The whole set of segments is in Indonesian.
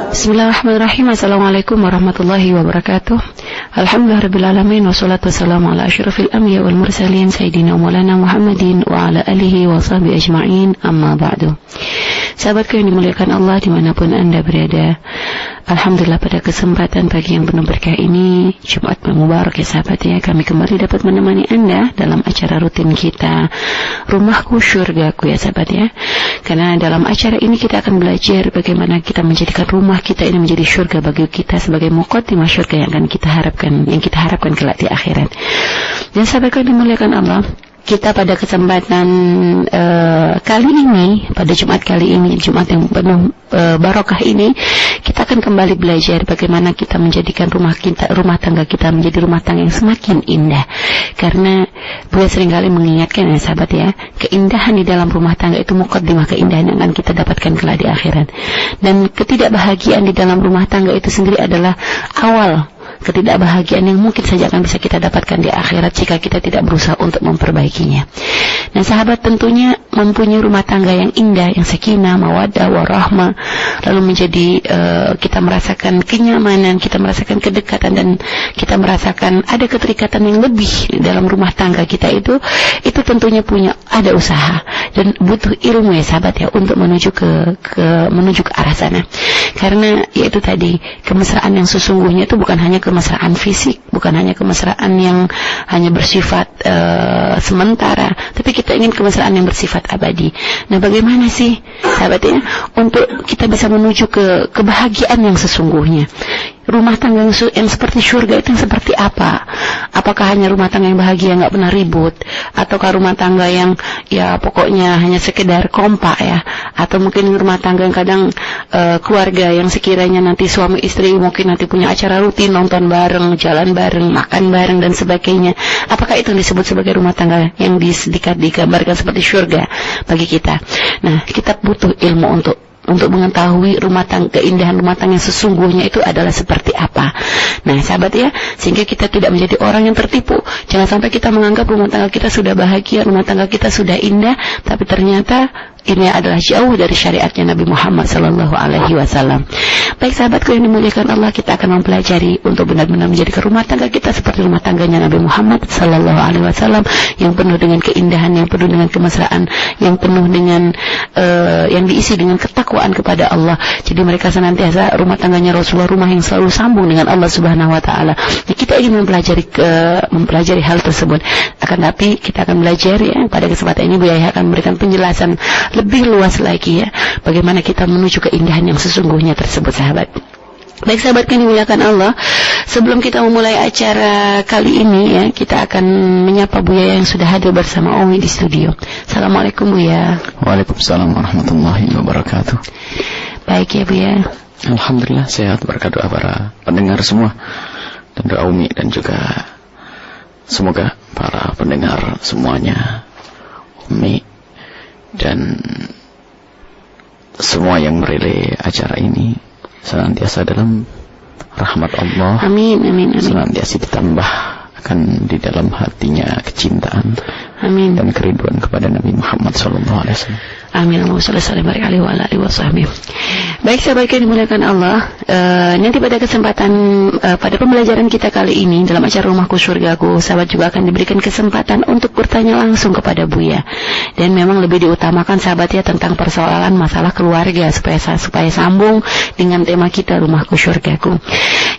Bismillahirrahmanirrahim. Assalamualaikum warahmatullahi wabarakatuh. Alhamdulillahirrabbilalamin. Wassalatu wassalamu ala asyrafil anbiya wal mursalin Sayyidina Maulana Muhammadin wa ala alihi wa sahbihi ajma'in. Amma ba'du. Sahabatku yang dimuliakan Allah dimanapun Anda berada, Alhamdulillah pada kesempatan pagi yang penuh berkah ini, Jumat Mubarak ya sahabat ya, kami kembali dapat menemani Anda dalam acara rutin kita Rumahku Syurgaku ya sahabat ya. Karena dalam acara ini kita akan belajar bagaimana kita menjadikan rumah kita ini menjadi syurga bagi kita sebagai muqaddimah syurga yang kita harapkan kelak di akhirat. Dan sahabatku yang dimuliakan Allah, kita pada kesempatan kali ini, pada Jumat kali ini, Jumat yang penuh barokah ini, kita akan kembali belajar bagaimana kita menjadikan rumah tangga kita menjadi rumah tangga yang semakin indah. Karena Buya seringkali mengingatkan ya sahabat ya, keindahan di dalam rumah tangga itu muqaddimah keindahan yang akan kita dapatkan kelak di akhirat. Dan ketidakbahagiaan di dalam rumah tangga itu sendiri adalah awal ketidakbahagiaan yang mungkin saja akan bisa kita dapatkan di akhirat jika kita tidak berusaha untuk memperbaikinya. Nah sahabat, tentunya mempunyai rumah tangga yang indah, yang sakinah, mawaddah, warahmah, lalu menjadi kita merasakan kenyamanan, kita merasakan kedekatan, dan kita merasakan ada keterikatan yang lebih dalam rumah tangga kita itu tentunya ada usaha dan butuh ilmu ya sahabat ya untuk menuju ke arah sana. Karena yaitu tadi, kemesraan yang sesungguhnya itu bukan hanya kemesraan fisik, bukan hanya kemesraan yang hanya bersifat sementara, tapi kita ingin kemesraan yang bersifat abadi. Nah bagaimana sih sahabatnya untuk kita bisa menuju ke kebahagiaan yang sesungguhnya? Rumah tangga yang seperti syurga itu yang seperti apa? Apakah hanya rumah tangga yang bahagia, nggak pernah ribut? Ataukah rumah tangga yang ya pokoknya hanya sekedar kompak ya? Atau mungkin rumah tangga yang kadang keluarga yang sekiranya nanti suami istri mungkin nanti punya acara rutin, nonton bareng, jalan bareng, makan bareng dan sebagainya. Apakah itu yang disebut sebagai rumah tangga yang digambarkan seperti syurga bagi kita? Nah, kita butuh ilmu untuk mengetahui keindahan rumah tangga yang sesungguhnya itu adalah seperti apa. Nah sahabat ya, sehingga kita tidak menjadi orang yang tertipu. Jangan sampai kita menganggap rumah tangga kita sudah bahagia, rumah tangga kita sudah indah, tapi ternyata ini adalah jauh dari syariatnya Nabi Muhammad sallallahu alaihi wasallam. Baik sahabatku yang dimuliakan Allah, kita akan mempelajari untuk benar-benar menjadikan rumah tangga kita seperti rumah tangganya Nabi Muhammad sallallahu alaihi wasallam, yang penuh dengan keindahan, yang penuh dengan kemesraan, yang penuh dengan yang diisi dengan ketakwaan kepada Allah. Jadi mereka senantiasa rumah tangganya Rasulullah, rumah yang selalu sambung dengan Allah Subhanahu wa taala. Jadi kita ingin mempelajari hal tersebut. Akan tapi kita akan belajar ya, pada kesempatan ini Buya akan memberikan penjelasan lebih luas lagi ya, bagaimana kita menuju keindahan yang sesungguhnya tersebut sahabat. Baik sahabat yang dimuliakan Allah, sebelum kita memulai acara kali ini ya, kita akan menyapa Buya yang sudah hadir bersama Omi di studio. Assalamualaikum Buya. Waalaikumsalam warahmatullahi wabarakatuh. Baik ya Buya. Alhamdulillah sehat, berkat doa para pendengar semua dan doa Umi, dan juga semoga para pendengar semuanya, Umi dan semua yang merelay acara ini senantiasa dalam rahmat Allah. Amin, amin, amin. Senantiasa ditambah akan di dalam hatinya kecintaan, amin, dan kerinduan kepada Nabi Muhammad sallallahu alaihi wasallam. Amin. Baik sahabat yang dimuliakan Allah, nanti pada kesempatan pada pembelajaran kita kali ini dalam acara Rumahku Syurgaku, sahabat juga akan diberikan kesempatan untuk bertanya langsung kepada Buya. Dan memang lebih diutamakan sahabat ya tentang persoalan masalah keluarga supaya sambung dengan tema kita Rumahku Syurgaku.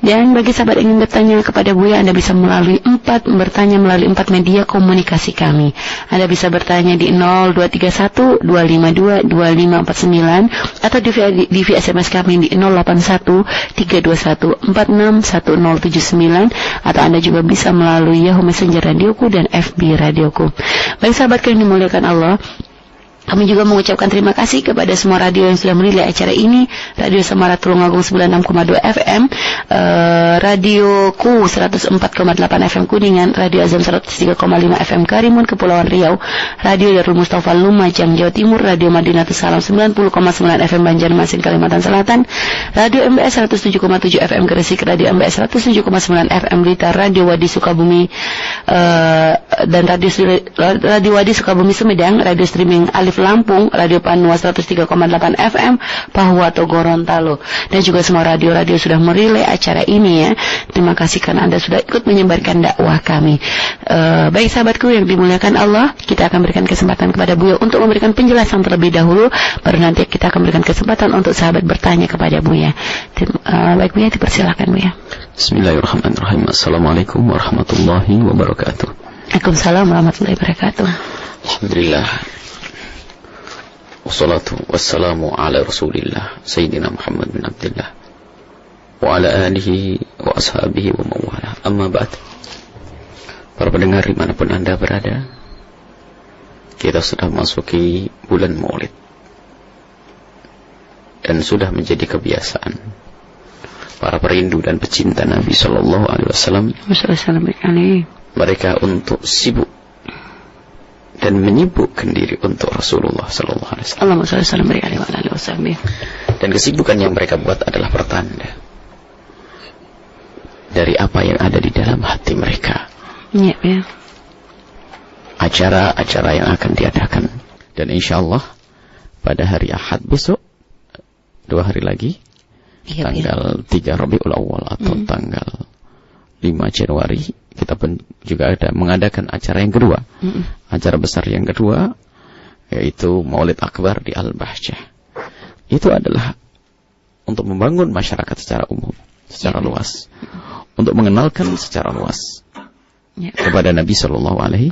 Dan bagi sahabat yang ingin bertanya kepada Buya, Anda bisa bertanya melalui 4 media komunikasi kami. Anda bisa bertanya di 0231 252 2549 atau di SMS kami di 081 321 461079, atau Anda juga bisa melalui Yahoo Messenger Radioku dan FB Radioku. Baik sahabat yang dimuliakan Allah, kami juga mengucapkan terima kasih kepada semua radio yang sudah menilai acara ini. Radio Samara Tulungagung 96,2 FM, Radioku 104,8 FM Kuningan, Radio Azam 103,5 FM Karimun Kepulauan Riau, Radio Darul Mustafa Lumajang Jawa Timur, Radio Madinatus Salam 90,9 FM Banjarmasin Kalimantan Selatan, Radio MBS 107,7 FM Gresik, Radio MBS 107,9 FM Blitar, Radio Wadi Sukabumi dan Radio Wadi Sukabumi Sumedang, Radio Streaming Alim Alif Lampung, Radio Panua 103,8 FM Pahuato Gorontalo, dan juga semua radio-radio sudah merilai acara ini ya. Terima kasih karena Anda sudah ikut menyebarkan dakwah kami. Baik sahabatku yang dimuliakan Allah, kita akan berikan kesempatan kepada Buya untuk memberikan penjelasan terlebih dahulu, baru nanti kita akan berikan kesempatan untuk sahabat bertanya kepada Buya. Baik Buya, dipersilakan Buya. Bismillahirrahmanirrahim. Assalamualaikum warahmatullahi wabarakatuh. Waalaikumsalam warahmatullahi wabarakatuh. Alhamdulillah. Wassalatu wassalamu ala Rasulillah Sayyidina Muhammad bin Abdullah wa ala alihi wa ashabihi wa mawala. Amma ba'd. Para pendengar dimanapun Anda berada, kita sudah memasuki bulan Maulid dan sudah menjadi kebiasaan para perindu dan pecinta Nabi Sallallahu Alaihi Wasallam mereka untuk sibuk dan menyibukkan diri untuk Rasulullah Sallallahu Alaihi Wasallam. Dan kesibukan yang mereka buat adalah pertanda dari apa yang ada di dalam hati mereka. Ya. Acara-acara yang akan diadakan, dan insya Allah pada hari Ahad besok, 2 hari lagi, tanggal 3 Rabiul Awal atau tanggal 5 Januari, kita pun juga ada mengadakan acara yang kedua. Acara besar yang kedua, yaitu Maulid Akbar di Al-Bahjah. Itu adalah untuk membangun masyarakat secara umum, secara luas, untuk mengenalkan secara luas kepada Nabi Sallallahu Alaihi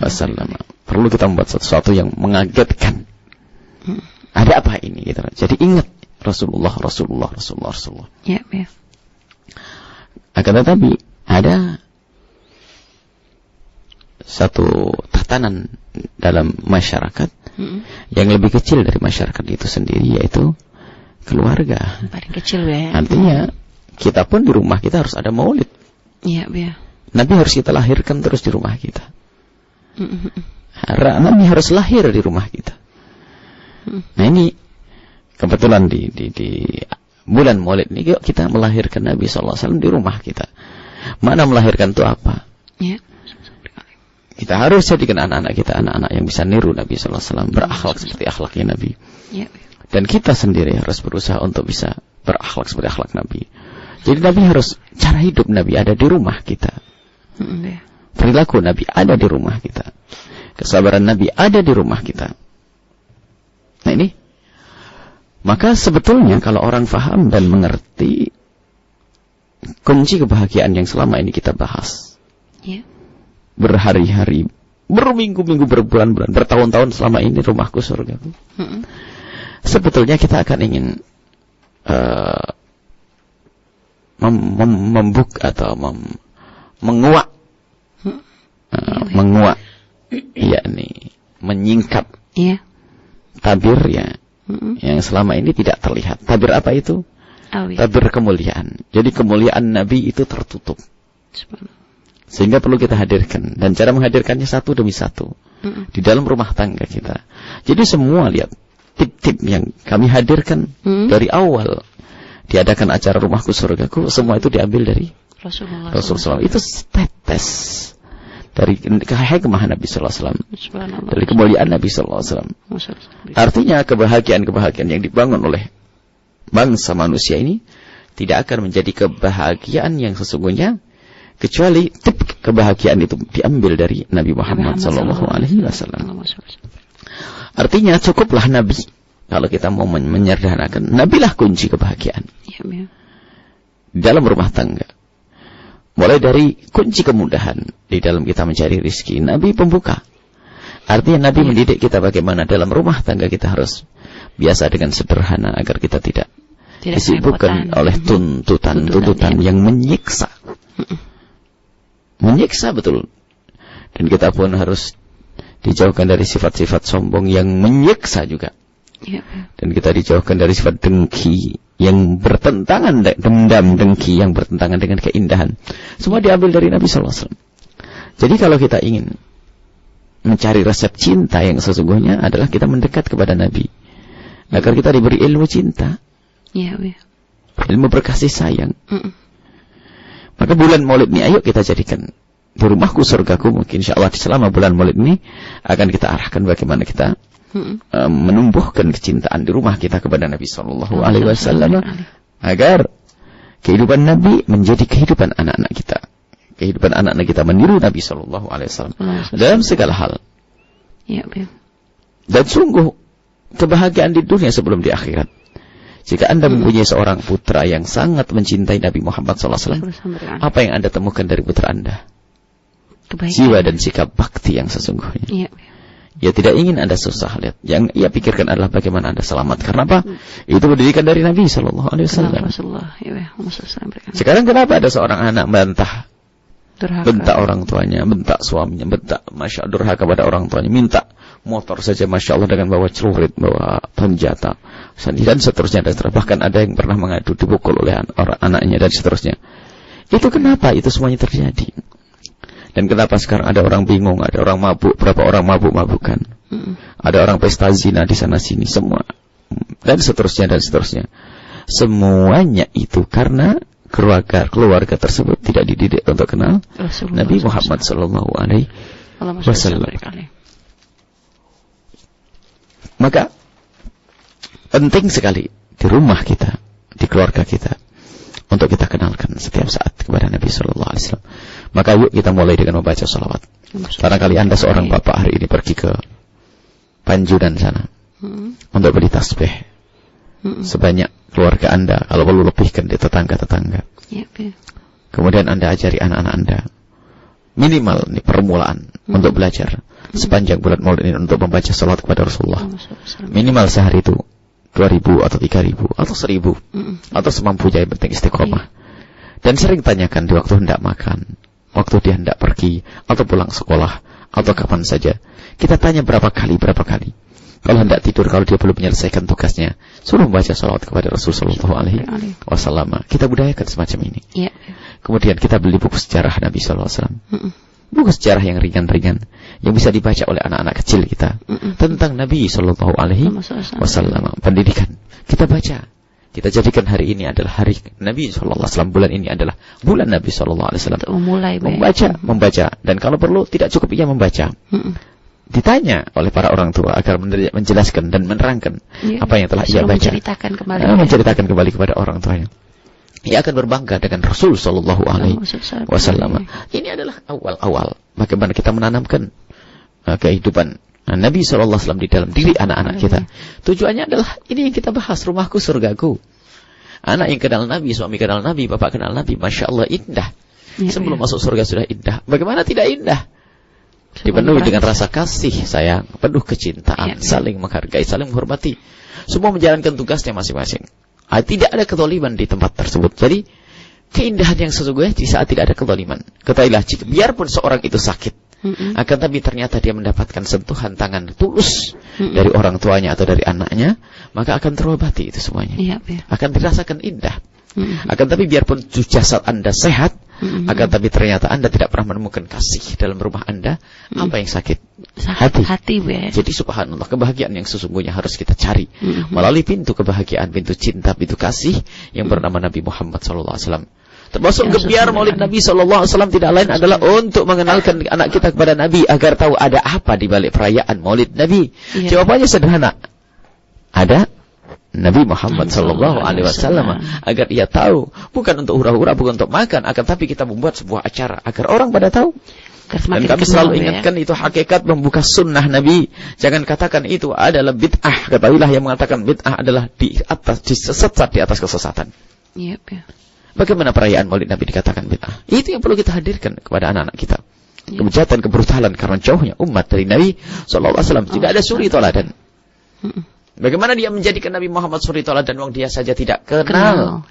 Wasallam. Perlu kita membuat sesuatu yang mengagetkan. Ada apa ini? Gitu. Jadi ingat Rasulullah. Ya. Akan tetapi ada satu tatanan dalam masyarakat yang lebih kecil dari masyarakat itu sendiri, yaitu keluarga. Paling kecil ya. Artinya kita pun di rumah kita harus ada maulid. Iya. Nabi harus kita lahirkan terus di rumah kita. Nabi harus lahir di rumah kita. Nah ini kebetulan di bulan Maulid ini kita melahirkan Nabi SAW di rumah kita. Mana melahirkan itu apa? Ya. Kita harus jadikan anak-anak kita anak-anak yang bisa niru Nabi SAW, berakhlak seperti akhlaknya Nabi. Ya. Dan kita sendiri harus berusaha untuk bisa berakhlak seperti akhlak Nabi. Jadi Nabi harus, cara hidup Nabi ada di rumah kita. Perilaku Nabi ada di rumah kita. Kesabaran Nabi ada di rumah kita. Nah ini, maka sebetulnya kalau orang faham dan mengerti kunci kebahagiaan yang selama ini kita bahas, berhari-hari, berminggu-minggu, berbulan-bulan, bertahun-tahun selama ini rumahku surgaku, sebetulnya kita akan ingin membuk atau menguak, menguak, yakni menyingkap tabir ya, yang selama ini tidak terlihat. Tabir apa itu? Tabir kemuliaan. Jadi kemuliaan Nabi itu tertutup, sehingga perlu kita hadirkan. Dan cara menghadirkannya satu demi satu di dalam rumah tangga kita. Jadi semua lihat tip-tip yang kami hadirkan dari awal diadakan acara Rumahku Surgaku, semua itu diambil dari Rasulullah SAW. Itu tetes dari kehikmahan Nabi SAW, dari kemuliaan Nabi SAW. Artinya kebahagiaan-kebahagiaan yang dibangun oleh bangsa manusia ini tidak akan menjadi kebahagiaan yang sesungguhnya kecuali tip kebahagiaan itu diambil dari Nabi Muhammad SAW. Artinya cukuplah Nabi. Kalau kita mau menyederhanakan, Nabilah kunci kebahagiaan dalam rumah tangga. Mulai dari kunci kemudahan di dalam kita mencari rizki, Nabi pembuka. Artinya Nabi mendidik kita bagaimana dalam rumah tangga kita harus biasa dengan sederhana agar kita tidak disibukkan oleh tuntutan yang menyiksa. Menyiksa betul. Dan kita pun harus dijauhkan dari sifat-sifat sombong yang menyiksa juga. Dan kita dijauhkan dari sifat dengki yang bertentangan, dendam, dengki yang bertentangan dengan keindahan. Semua diambil dari Nabi SAW. Jadi kalau kita ingin mencari resep cinta yang sesungguhnya adalah kita mendekat kepada Nabi, agar kita diberi ilmu cinta, ilmu berkasih sayang. Maka bulan Maulid ini ayo kita jadikan di Rumahku Surgaku. Mungkin insya Allah selama bulan Maulid ini akan kita arahkan bagaimana kita menumbuhkan kecintaan di rumah kita kepada Nabi Sallallahu Alaihi Wasallam, agar kehidupan Nabi menjadi kehidupan anak-anak kita. Kehidupan anak-anak kita meniru Nabi Sallallahu Alaihi Wasallam dalam segala hal. Ya, dan sungguh kebahagiaan di dunia sebelum di akhirat. Jika Anda mempunyai seorang putra yang sangat mencintai Nabi Muhammad SAW, apa yang Anda temukan dari putra Anda? Jiwa dan sikap bakti yang sesungguhnya. Ya. Ya tidak ingin Anda susah, lihat. Yang ia pikirkan adalah bagaimana Anda selamat. Karena apa? Itu pendidikan dari Nabi Sallallahu Alaihi Wasallam. Sekarang kenapa ada seorang anak bentak orang tuanya, bentak suaminya, bentak masya Allah, durhaka pada orang tuanya, minta motor saja masya Allah dengan bawa celurit, bawa senjata, dan seterusnya, dan seterusnya. Bahkan ada yang pernah mengadu dipukul oleh anaknya dan seterusnya. Itu kenapa itu semuanya terjadi? Dan kenapa sekarang ada orang bingung, ada orang mabuk, berapa orang mabuk-mabukan, ada orang pesta zina di sana sini, semua, dan seterusnya, dan seterusnya. Semuanya itu karena keluarga tersebut tidak dididik untuk kenal Nabi Muhammad Sallallahu Alaihi Wasallam. Maka penting sekali di rumah kita, di keluarga kita, untuk kita kenalkan setiap saat kepada Nabi Sallallahu Alaihi Wasallam. Maka yuk kita mulai dengan membaca salawat. Barangkali Anda seorang bapak hari ini pergi ke Panjudan sana untuk beli tasbih. Sebanyak keluarga Anda, kalau perlu lebihkan di tetangga-tetangga. Kemudian Anda ajari anak-anak Anda minimal ini permulaan untuk belajar sepanjang bulan Maulid ini untuk membaca salawat kepada Rasulullah. Minimal sehari itu 2.000 atau 3.000 atau 1.000 atau semampunya, yang penting istiqomah. Dan sering tanyakan di waktu hendak makan, waktu dia hendak pergi atau pulang sekolah atau kapan saja. Kita tanya berapa kali. Kalau hendak tidur, kalau dia belum menyelesaikan tugasnya, suruh membaca salawat kepada Rasulullah Sallallahu Alaihi Wasallam. Kita budayakan semacam ini. Kemudian kita beli buku sejarah Nabi Sallallahu Alaihi Wasallam. Buku sejarah yang ringan-ringan yang bisa dibaca oleh anak-anak kecil kita tentang Nabi Sallallahu Alaihi Wasallam. Pendidikan kita baca, kita jadikan hari ini adalah hari Nabi Sallallahu Alaihi Wasallam. Bulan ini adalah bulan Nabi Sallallahu Alaihi Wasallam. Membaca, dan kalau perlu tidak cukup ia membaca. Ditanya oleh para orang tua agar menjelaskan dan menerangkan apa yang telah ia baca. Menceritakan kembali kepada orang tuanya. Ia akan berbangga dengan Rasul Sallallahu Alaihi Wasallam. Ini adalah awal-awal bagaimana kita menanamkan kehidupan Nabi Sallallahu Alaihi Wasallam di dalam diri anak-anak kita. Tujuannya adalah ini yang kita bahas, rumahku surgaku. Anak yang kenal Nabi, suami kenal Nabi, bapak kenal Nabi, masya Allah indah. Sebelum masuk surga sudah indah. Bagaimana tidak indah? Dipenuhi dengan rasa kasih sayang, penuh kecintaan, saling menghargai, saling menghormati. Semua menjalankan tugasnya masing-masing. Tidak ada kezaliman di tempat tersebut. Jadi keindahan yang sesungguhnya di saat tidak ada kezaliman. Ketahuilah, biarpun seorang itu sakit, akan tapi ternyata dia mendapatkan sentuhan tangan tulus dari orang tuanya atau dari anaknya, maka akan terobati itu semuanya. Akan dirasakan indah. Akan tapi biarpun jasad Anda sehat, akan tapi ternyata Anda tidak pernah menemukan kasih dalam rumah Anda, apa yang sakit? Hati. Jadi subhanallah, kebahagiaan yang sesungguhnya harus kita cari melalui pintu kebahagiaan, pintu cinta, pintu kasih yang bernama Nabi Muhammad SAW. Termasuk gebiar Maulid Nabi SAW tidak lain adalah untuk mengenalkan anak kita kepada Nabi agar tahu ada apa di balik perayaan Maulid Nabi. Jawabannya sederhana, ada Nabi Muhammad Sallallahu Alaihi Wasallam, agar ia tahu, bukan untuk hura-hura, bukan untuk makan, akan tapi kita membuat sebuah acara agar orang pada tahu. Dan kami selalu ingatkan itu hakikat membuka sunnah Nabi. Jangan katakan itu adalah bid'ah. Ketahuilah yang mengatakan bid'ah adalah sesat di atas kesesatan. Bagaimana perayaan Maulid Nabi dikatakan bid'ah? Itu yang perlu kita hadirkan kepada anak-anak kita. Kejahatan, kebrutalan karena jauhnya umat dari Nabi Sallallahu Alaihi Wasallam. Tidak ada suri toladan. Bagaimana dia menjadikan Nabi Muhammad suri toladan wong dia saja tidak kenal.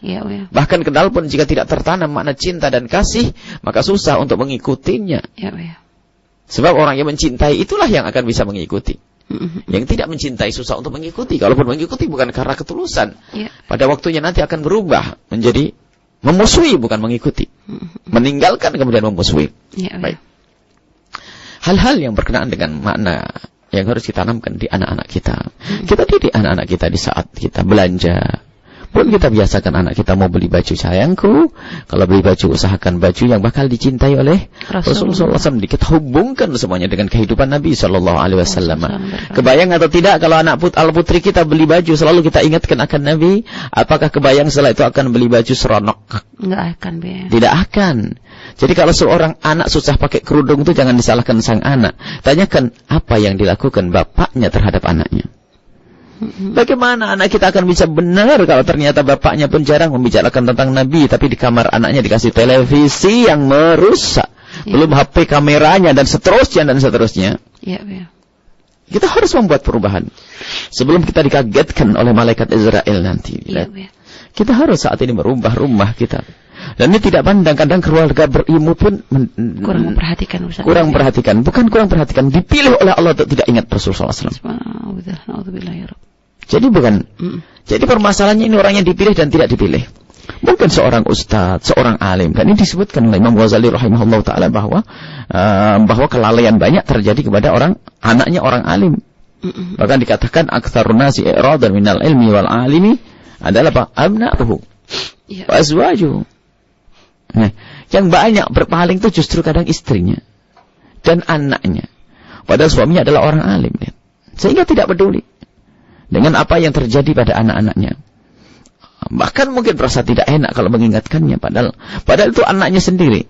Bahkan kenal pun jika tidak tertanam makna cinta dan kasih, maka susah untuk mengikutinya. Sebab orang yang mencintai itulah yang akan bisa mengikuti. Yang tidak mencintai susah untuk mengikuti. Kalaupun mengikuti bukan karena ketulusan. Pada waktunya nanti akan berubah menjadi memusuhi, bukan mengikuti. Meninggalkan kemudian memusuhi. Baik. Hal-hal yang berkenaan dengan makna yang harus kita tanamkan di anak-anak kita. Kita didik anak-anak kita di saat kita belanja, Pun kita biasakan anak kita mau beli baju, sayangku, kalau beli baju usahakan baju yang bakal dicintai oleh Rasulullah SAW. Kita hubungkan semuanya dengan kehidupan Nabi SAW. Kebayang atau tidak kalau anak putri kita beli baju selalu kita ingatkan akan Nabi, apakah kebayang setelah itu akan beli baju seronok? Enggak akan, Tidak akan. Jadi kalau seorang anak susah pakai kerudung itu jangan disalahkan sang anak. Tanyakan apa yang dilakukan bapaknya terhadap anaknya. Bagaimana anak kita akan bisa benar kalau ternyata bapaknya pun jarang membicarakan tentang Nabi, tapi di kamar anaknya dikasih televisi yang merusak, belum HP kameranya dan seterusnya. Kita harus membuat perubahan sebelum kita dikagetkan oleh malaikat Israel nanti. Kita harus saat ini merubah rumah kita. Dan ini tidak pandang, kadang keluarga berilmu pun kurang memperhatikan. Bukan kurang perhatikan, dipilih oleh Allah untuk tidak ingat Rasulullah SAW. Jadi bukan. Jadi permasalahannya ini orang yang dipilih dan tidak dipilih. Mungkin seorang ustadz, seorang alim, dan ini disebutkan oleh Imam Ghazali rahimahullah taala bahwa kelalaian banyak terjadi kepada anaknya orang alim. Bahkan dikatakan aktsarun nasi i'radan minal ilmi wal alimi adalah abna'uhu wa azwajuhu. Nah, yang banyak berpaling itu justru kadang istrinya dan anaknya. Padahal suaminya adalah orang alim, sehingga tidak peduli dengan apa yang terjadi pada anak-anaknya. Bahkan mungkin merasa tidak enak kalau mengingatkannya, padahal itu anaknya sendiri.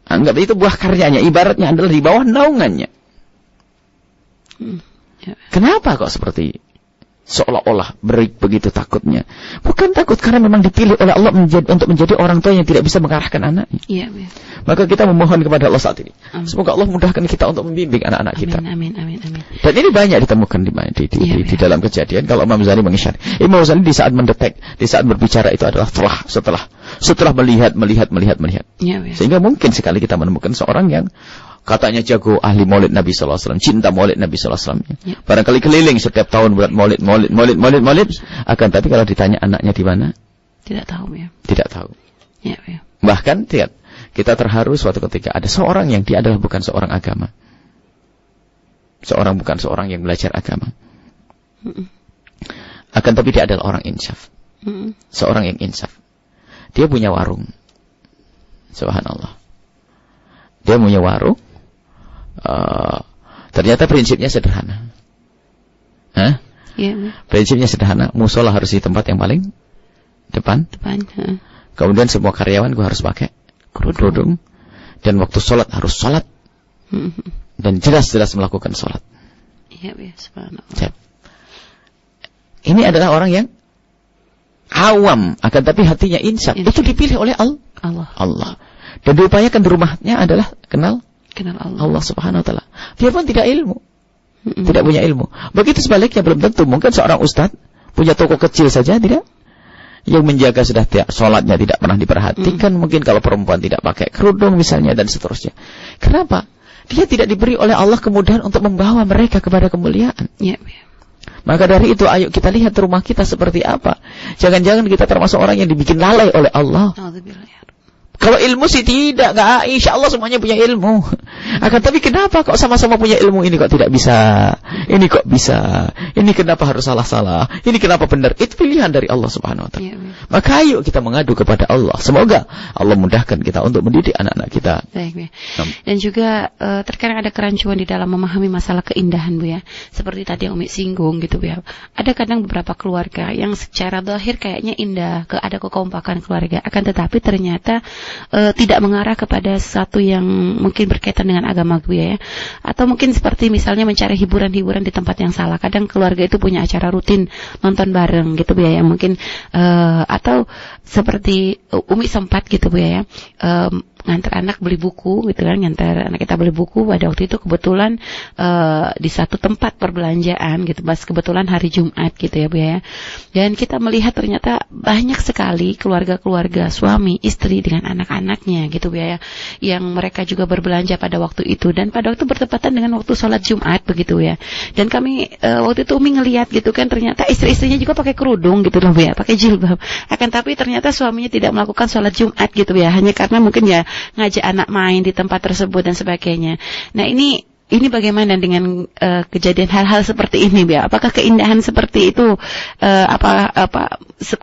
Anggap itu buah karyanya, ibaratnya adalah di bawah naungannya. Kenapa kok seperti seolah-olah begitu takutnya? Bukan takut, karena memang dipilih oleh Allah untuk menjadi orang tua yang tidak bisa mengarahkan anaknya. Maka kita memohon kepada Allah saat ini. Semoga Allah mudahkan kita untuk membimbing anak-anak kita. Amin. Dan ini banyak ditemukan di dalam kejadian. Kalau Imam Ghazali mengisyar, Imam Ghazali di saat mendetek, di saat berbicara itu adalah setelah melihat. Sehingga mungkin sekali kita menemukan seorang yang katanya jago ahli maulid Nabi SAW, cinta maulid Nabi SAW. Barangkali keliling setiap tahun buat maulid. Akan tapi kalau ditanya anaknya di mana? Tidak tahu. Bahkan kita terharu suatu ketika ada seorang yang dia adalah bukan seorang agama. Bukan seorang yang belajar agama. Akan tapi dia adalah orang insaf. Seorang yang insaf. Dia punya warung. Subhanallah. Dia punya warung. Ternyata prinsipnya sederhana. Prinsipnya sederhana. Musola harus di tempat yang paling depan. Kemudian semua karyawan gue harus pakai kerudung. Dan waktu sholat harus sholat. Dan jelas-jelas melakukan sholat. Ini adalah orang yang awam, akan tapi hatinya insaf. Itu dipilih oleh Allah. Dan diupayakan di rumahnya adalah kenal Allah Subhanahu wa taala. Dia pun tidak ilmu. Tidak punya ilmu. Begitu sebaliknya, belum tentu. Mungkin seorang ustadz punya toko kecil saja tidak, yang menjaga sudah sholatnya tidak pernah diperhatikan. Mungkin kalau perempuan tidak pakai kerudung misalnya dan seterusnya. Kenapa? Dia tidak diberi oleh Allah kemudahan untuk membawa mereka kepada kemuliaan. Maka dari itu ayo kita lihat rumah kita seperti apa. Jangan-jangan kita termasuk orang yang dibikin lalai oleh Allah. Kalau ilmu sih tidak, insya Allah semuanya punya ilmu. Akan tapi kenapa kok sama-sama punya ilmu ini kok tidak bisa? Ini kok bisa? Ini kenapa harus salah-salah? Ini kenapa benar? Itu pilihan dari Allah Subhanahu wa taala. Maka ayo kita mengadu kepada Allah. Semoga Allah mudahkan kita untuk mendidik anak-anak kita. Dan juga terkadang ada kerancuan di dalam memahami masalah keindahan, Bu ya. Seperti tadi yang Umi singgung gitu, Bu ya. Ada kadang beberapa keluarga yang secara zahir kayaknya indah, ada kekompakan keluarga, akan tetapi ternyata tidak mengarah kepada sesuatu yang mungkin berkaitan dengan agama, Bu ya. Atau mungkin seperti misalnya mencari hiburan-hiburan di tempat yang salah. Kadang keluarga itu punya acara rutin nonton bareng gitu, Bu ya. Mungkin atau seperti Umi sempat gitu, Bu ya. Ngantar anak beli buku gitu kan, ngantar anak kita beli buku pada waktu itu kebetulan di satu tempat perbelanjaan gitu, pas kebetulan hari Jumat gitu ya, Bu ya. Dan kita melihat ternyata banyak sekali keluarga-keluarga suami istri dengan anak-anaknya gitu, Bu ya, yang mereka juga berbelanja pada waktu itu dan pada waktu bertepatan dengan waktu sholat Jumat begitu ya. Dan kami waktu itu Umi ngelihat gitu kan, ternyata istri-istrinya juga pakai kerudung gitu loh, Bu ya, pakai jilbab. Akan tapi ternyata suaminya tidak melakukan sholat Jumat gitu ya, hanya karena mungkin ya ngajak anak main di tempat tersebut dan sebagainya. Nah ini ini bagaimana dengan kejadian hal-hal seperti ini, Bia? Apakah keindahan seperti itu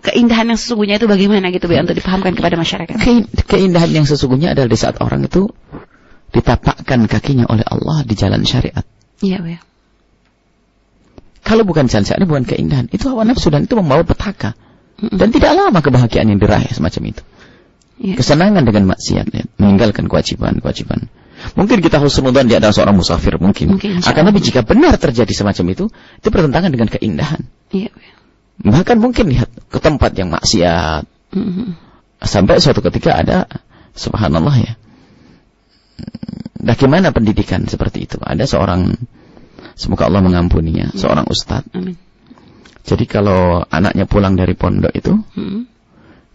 keindahan yang sesungguhnya itu bagaimana gitu, Bia, untuk dipahamkan kepada masyarakat? Keindahan yang sesungguhnya adalah di saat orang itu ditapakkan kakinya oleh Allah di jalan syariat. Iya, Bia. Kalau bukan jalan syariat, bukan keindahan. Itu hawa nafsu dan itu membawa petaka. Dan tidak lama kebahagiaan yang diraih semacam itu. Ya. Kesenangan dengan maksiat, ya. Meninggalkan kewajiban-kewajiban. Mungkin kita husnudzon dia adalah seorang musafir, mungkin. Akan tapi jika benar terjadi semacam itu bertentangan dengan keindahan. Ya. Bahkan mungkin lihat ke tempat yang maksiat. Sampai suatu ketika ada, subhanallah ya. Bagaimana pendidikan seperti itu? Ada seorang, semoga Allah mengampuninya, seorang ustadz. Amin. Jadi kalau anaknya pulang dari pondok itu,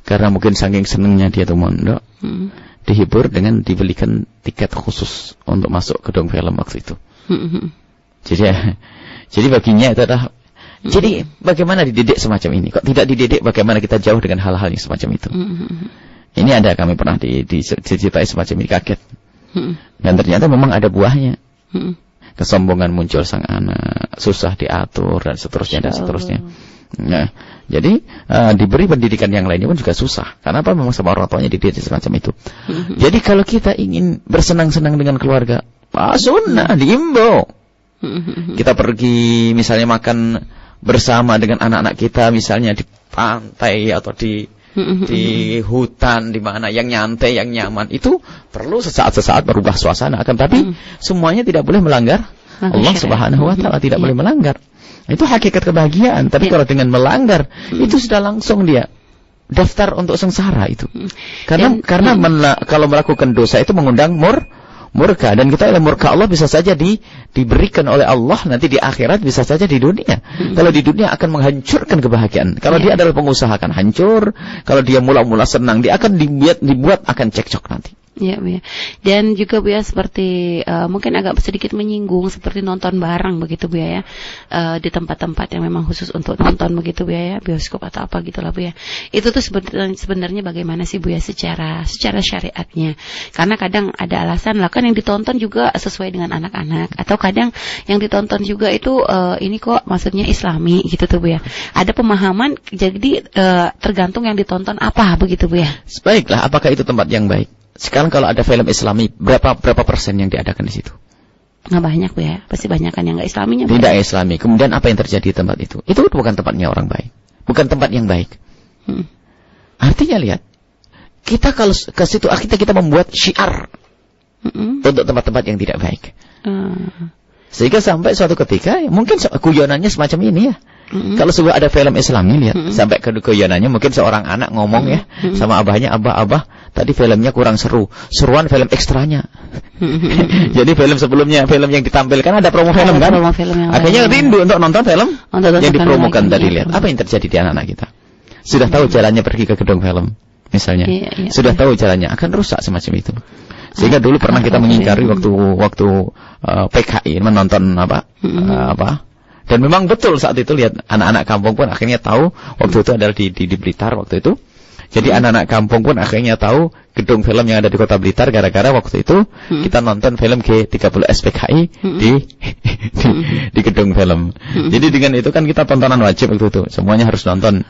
karena mungkin saking senengnya dia tuh mondok, dihibur dengan dibelikan tiket khusus untuk masuk gedung film waktu itu. Jadi baginya itu adalah, jadi bagaimana dididik semacam ini? Kok tidak dididik bagaimana kita jauh dengan hal-hal yang semacam itu? Ini ada, kami pernah diceritai semacam ini, kaget. Dan ternyata memang ada buahnya. Kesombongan muncul sang anak, susah diatur dan seterusnya dan seterusnya. Nah, jadi diberi pendidikan yang lainnya pun juga susah. Karena apa? Memang sama orang tuanya dididik semacam itu. Jadi kalau kita ingin bersenang-senang dengan keluarga, sunnah diimbau. Kita pergi misalnya makan bersama dengan anak-anak kita, misalnya di pantai atau di hutan, di mana yang nyantai, yang nyaman, itu perlu sesaat-sesaat berubah suasana. Akan tapi semuanya tidak boleh melanggar Allah Subhanahu wa Ta'ala, tidak boleh melanggar. Itu hakikat kebahagiaan. Tapi kalau dengan melanggar, itu sudah langsung dia daftar untuk sengsara itu. Karena kalau melakukan dosa itu mengundang murka, dan kita oleh murka Allah bisa saja diberikan oleh Allah nanti di akhirat, bisa saja di dunia. Kalau di dunia akan menghancurkan kebahagiaan. Kalau dia adalah pengusaha akan hancur. Kalau dia mula-mula senang, dia akan dibuat akan cekcok nanti. Ya, Bu ya. Dan juga Bu ya, seperti mungkin agak sedikit menyinggung seperti nonton bareng begitu Bu ya, di tempat-tempat yang memang khusus untuk nonton begitu Bu ya, bioskop atau apa gitulah Bu ya. Itu tuh sebenarnya bagaimana sih Bu ya secara syariatnya? Karena kadang ada alasan lah kan yang ditonton juga sesuai dengan anak-anak, atau kadang yang ditonton juga itu ini kok maksudnya Islami gitu tuh Bu ya. Ada pemahaman, jadi tergantung yang ditonton apa begitu Bu ya. Baiklah, apakah itu tempat yang baik? Sekarang kalau ada film Islami, berapa persen yang diadakan di situ? Nggak banyak Bu ya, pasti banyak kan yang nggak Islaminya. Tidak Islami. Kemudian apa yang terjadi di tempat itu? Itu bukan tempatnya orang baik, bukan tempat yang baik. Artinya lihat, kita kalau ke situ kita membuat syiar untuk tempat-tempat yang tidak baik. Sehingga sampai suatu ketika mungkin guyonannya semacam ini ya. Kalau sudah ada film Islami, lihat sampai ke guyonannya mungkin seorang anak ngomong ya sama abahnya, abah tadi filmnya kurang seruan film ekstranya. Jadi film sebelumnya, film yang ditampilkan ada promo film kan, akhirnya rindu untuk nonton film yang dipromokan tadi. Lihat apa yang terjadi di anak-anak kita. Sudah tahu jalannya pergi ke gedung film misalnya, sudah tahu jalannya, akan rusak semacam itu. Sehingga dulu pernah kita mengingkari waktu PKI menonton apa. Dan memang betul saat itu lihat anak-anak kampung pun akhirnya tahu waktu itu adalah di Blitar waktu itu. Jadi anak-anak kampung pun akhirnya tahu gedung film yang ada di Kota Blitar gara-gara waktu itu kita nonton film G30 SPKI di gedung film. Jadi dengan itu kan kita tontonan wajib waktu itu. Semuanya harus nonton.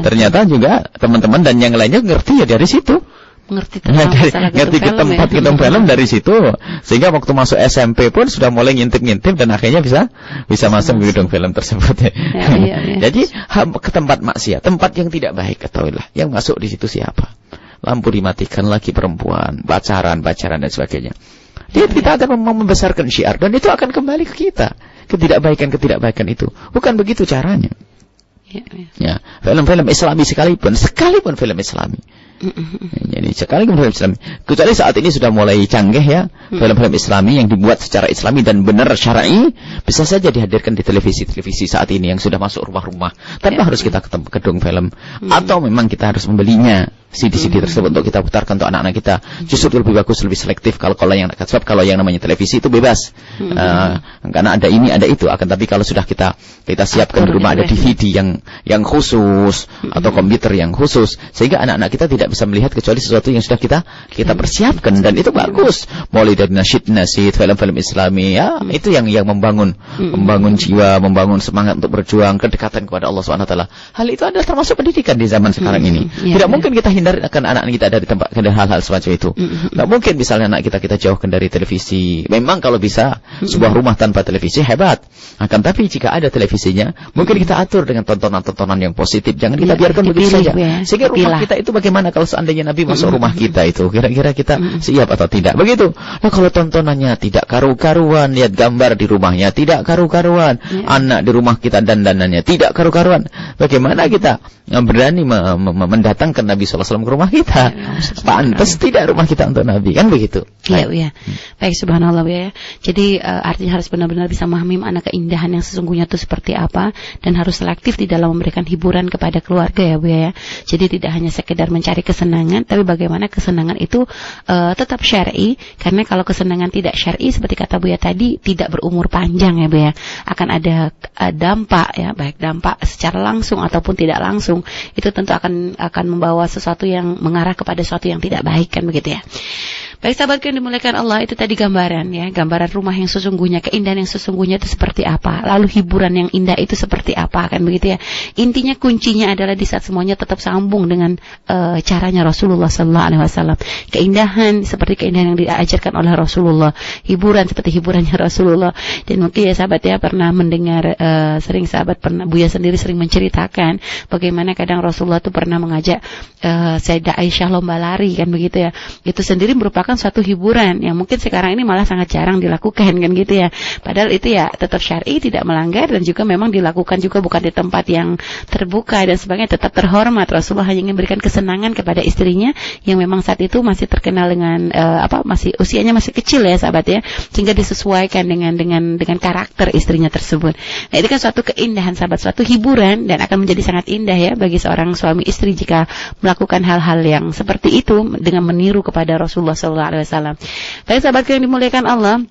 Ternyata juga teman-teman dan yang lainnya ngerti ya dari situ. Ngerti tempat gedung film dari situ, sehingga waktu masuk SMP pun sudah mulai ngintip-ngintip dan akhirnya bisa masuk ke gedung film tersebut. Jadi ke tempat maksiat, tempat yang tidak baik, ketahuilah yang masuk di situ siapa. Lampu dimatikan lagi, perempuan, pacaran dan sebagainya. Kita akan membesarkan syiar dan itu akan kembali ke kita. Ketidakbaikan itu bukan begitu caranya. Ya, film-film Islami sekalipun film Islami. Jadi sekalipun film Islami, kecuali saat ini sudah mulai canggih ya, film-film Islami yang dibuat secara Islami dan benar syar'i bisa saja dihadirkan di televisi saat ini yang sudah masuk rumah-rumah tanpa harus kita ke gedung film, atau memang kita harus membelinya CD-CD tersebut untuk kita putarkan untuk anak-anak kita. Justru lebih bagus, lebih selektif kalau yang sebab kalau yang namanya televisi itu bebas. Karena ada ini, ada itu. Akan tapi kalau sudah kita siapkan di rumah ada DVD yang khusus atau komputer yang khusus, sehingga anak-anak kita tidak bisa melihat kecuali sesuatu yang sudah kita persiapkan, dan itu bagus. Mulai dari nasyid, film-film Islami, ya, itu yang membangun jiwa, membangun semangat untuk berjuang, kedekatan kepada Allah SWT. Hal itu adalah termasuk pendidikan di zaman sekarang ini. Tidak mungkin kita akan anak kita dari tempat hal-hal semacam itu. Tidak mungkin misalnya anak kita jauhkan dari televisi. Memang kalau bisa sebuah rumah tanpa televisi hebat. Akan tapi jika ada televisinya, mungkin kita atur dengan tontonan-tontonan yang positif. Jangan kita biarkan begitu saja. Sehingga rumah kita itu bagaimana kalau seandainya Nabi masuk rumah kita itu, kira-kira kita siap atau tidak? Begitu. Nah, kalau tontonannya tidak karu-karuan, lihat gambar di rumahnya tidak karu-karuan, anak di rumah kita dandanannya tidak karu-karuan, bagaimana kita berani mendatangkan Nabi SAW ke rumah kita? Pantas tidak rumah kita untuk Nabi, kan begitu? Iya. Baik, subhanallah ya. Jadi artinya harus benar-benar bisa memahami makna keindahan yang sesungguhnya itu seperti apa, dan harus selektif di dalam memberikan hiburan kepada keluarga ya Bu ya. Jadi tidak hanya sekedar mencari kesenangan, tapi bagaimana kesenangan itu tetap syar'i, karena kalau kesenangan tidak syar'i seperti kata Bu ya tadi, tidak berumur panjang ya Bu ya. Akan ada dampak ya, baik dampak secara langsung ataupun tidak langsung, itu tentu akan membawa sesuatu yang mengarah kepada sesuatu yang tidak baik, kan begitu ya. Baik sahabatku yang dimuliakan Allah, itu tadi gambaran ya, gambaran rumah yang sesungguhnya, keindahan yang sesungguhnya itu seperti apa, lalu hiburan yang indah itu seperti apa, kan begitu ya. Intinya kuncinya adalah di saat semuanya tetap sambung dengan caranya Rasulullah SAW. Keindahan seperti keindahan yang diajarkan oleh Rasulullah, hiburan seperti hiburannya Rasulullah. Dan mungkin ya sahabat ya pernah mendengar, Buya sendiri sering menceritakan bagaimana kadang Rasulullah itu pernah mengajak Sayyidah Aisyah lomba lari, kan begitu ya. Itu sendiri merupakan suatu hiburan yang mungkin sekarang ini malah sangat jarang dilakukan, kan gitu ya. Padahal itu ya tetap syar'i, tidak melanggar, dan juga memang dilakukan juga bukan di tempat yang terbuka dan sebagainya, tetap terhormat. Rasulullah hanya ingin memberikan kesenangan kepada istrinya yang memang saat itu masih terkenal dengan masih usianya masih kecil ya sahabat ya, sehingga disesuaikan dengan karakter istrinya tersebut. Nah, itu kan suatu keindahan sahabat, suatu hiburan, dan akan menjadi sangat indah ya bagi seorang suami istri jika melakukan hal-hal yang seperti itu dengan meniru kepada Rasulullah SAW. Baik sahabatku yang dimuliakan Allah,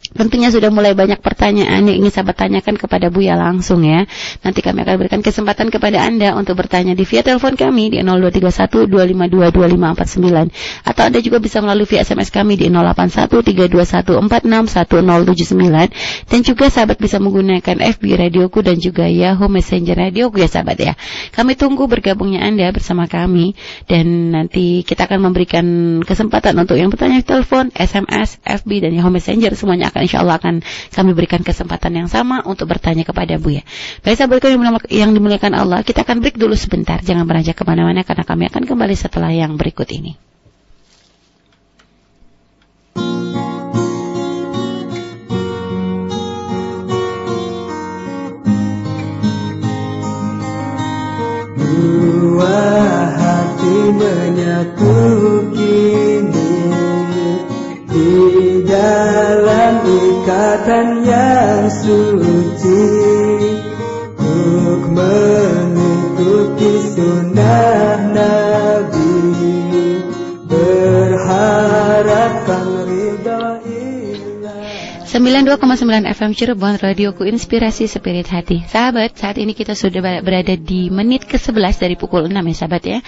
tentunya sudah mulai banyak pertanyaan yang ingin sahabat tanyakan kepada Buya langsung ya. Nanti kami akan berikan kesempatan kepada Anda untuk bertanya di via telepon kami di 0231-252-2549, atau Anda juga bisa melalui via SMS kami di 081321461079, dan juga sahabat bisa menggunakan FB Radioku dan juga Yahoo Messenger Radioku ya sahabat ya. Kami tunggu bergabungnya Anda bersama kami, dan nanti kita akan memberikan kesempatan untuk yang bertanya di telepon, SMS, FB dan Yahoo Messenger, semuanya insyaallah akan kami berikan kesempatan yang sama untuk bertanya kepada Buya. Baik sahabat yang dimuliakan Allah, kita akan break dulu sebentar. Jangan beranjak kemana-mana karena kami akan kembali setelah yang berikut ini. Dua hati menyatu kini di dalam ikatan yang suci, untuk mengikuti sunnah Nabi, berharapkan ridha ilahi. 92,9 FM Cirebon, radioku inspirasi spirit hati. Sahabat, saat ini kita sudah berada di menit ke-11 dari pukul 6 ya sahabat ya.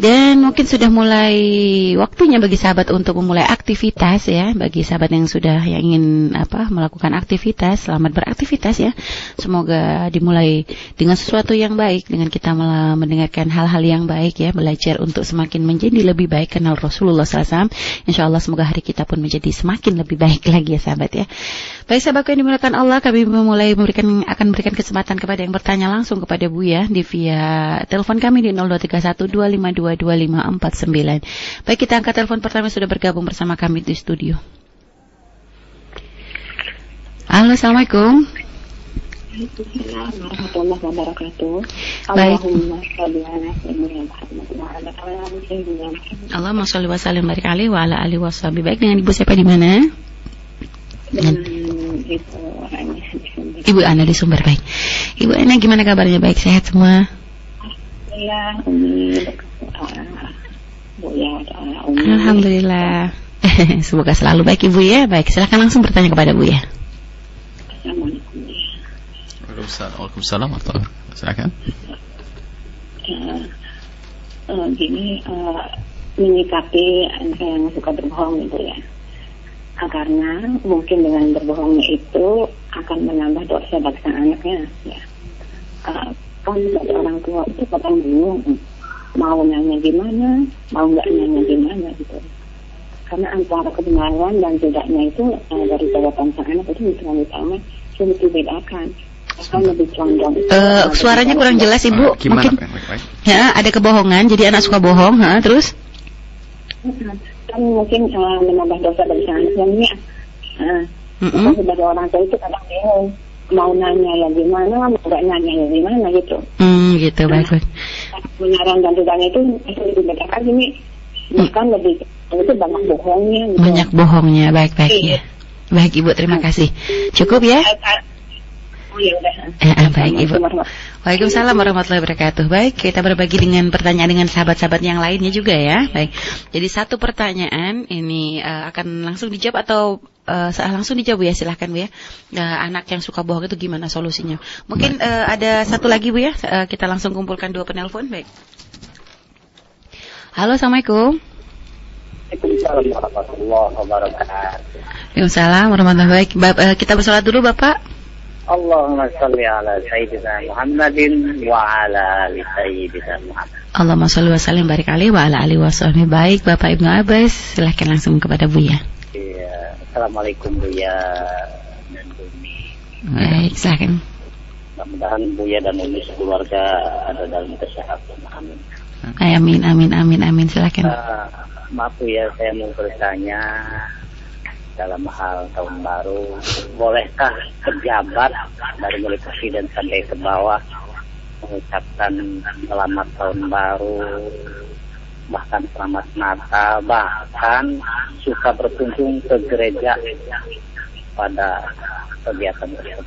Dan mungkin sudah mulai waktunya bagi sahabat untuk memulai aktivitas ya. Bagi sahabat yang ingin melakukan aktivitas, selamat beraktivitas ya. Semoga dimulai dengan sesuatu yang baik, dengan kita mendengarkan hal-hal yang baik ya, belajar untuk semakin menjadi lebih baik kenal Rasulullah SAW. InsyaAllah semoga hari kita pun menjadi semakin lebih baik lagi ya sahabat ya. Baik sahabatku yang dimuliakan Allah, kami akan memberikan kesempatan kepada yang bertanya langsung kepada Buya di via telepon kami di 0231-252-2549. Baik, kita angkat telepon pertama, sudah bergabung bersama kami di studio. Halo, Assalamualaikum. Waalaikumsalam warahmatullahi wabarakatuh. Baik. Allahumma shalli wa sallim Allahumma shalli wa sallim barik alaihi wa ala alihi washabihi. Baik, dengan Ibu siapa di mana? Ibu Ana di Sumber. Baik, Ibu Ana gimana kabarnya? Baik, sehat semua? Alhamdulillah, Bu ya, Umi. Alhamdulillah. Semoga selalu baik Ibu ya. Baik, silakan langsung bertanya kepada Bu ya. Assalamualaikum ya. Waalaikumsalam warahmatullahi wabarakatuh. Silakan. Gini, menyikapi anak yang suka berbohong itu ya. Karena mungkin dengan berbohongnya itu akan menambah dosa bagi sang anaknya ya. Kan dari orang tua itu kadang bingung mau nanya gimana, mau nggak nanya gimana gitu. Karena antara kebenaran dan tidaknya itu dari jawaban sang anak itu utama sulit dibedakan. Akan lebih condong. Suaranya kurang jelas Ibu. Gimana? Mungkin ya ada kebohongan, jadi anak suka bohong, terus? Kan mungkin menambah dosa bagi sang anaknya. Kan sebagai orang tua itu kadang bingung mau nanya ya gimana, mau nggak nanya ya gimana gitu. Gitu baik. Kebenaran dan tidaknya itu sulit dibedakan ini. Bahkan lebih itu banyak bohongnya. Gitu. Banyak bohongnya, baik ya. Baik Ibu, terima kasih. Cukup ya? Oh ya udah. Baik Ibu. Waalaikumsalam warahmatullahi wabarakatuh. Baik, kita berbagi dengan pertanyaan dengan sahabat-sahabat yang lainnya juga ya. Baik. Jadi satu pertanyaan ini akan langsung dijawab atau langsung dijawab ya, silahkan Bu ya. Anak yang suka bohong itu gimana solusinya? Mungkin ada satu lagi Bu ya. Kita langsung kumpulkan 2 penelpon. Baik. Halo, Assalamualaikum. Waalaikumsalam warahmatullahi wabarakatuh. Waalaikumsalam warahmatullahi wabarakatuh. Kita bersolat dulu Bapak. Allahumma salli ala Sayyidina Muhammadin wa ala ali Sayyidina Muhammad. Allahumma salli wa sallim barik alaihi wa ala alihi wasahbihi. Baik Bapak Ibnu Abbas, silahkan langsung kepada Buya. Iya, Assalamualaikum Buya dan Umi. Baik, silahkan. Mudah-mudahan Buya dan Umi sekeluarga ada dalam kesehatan. Amin. Amin, silahkan. Maaf Buya, saya mau bertanya dalam hal tahun baru, bolehkah pejabat dari mulai presiden sampai ke bawah mengucapkan selamat tahun baru, bahkan selamat Natal, bahkan suka berkunjung ke gereja pada kegiatan tersebut?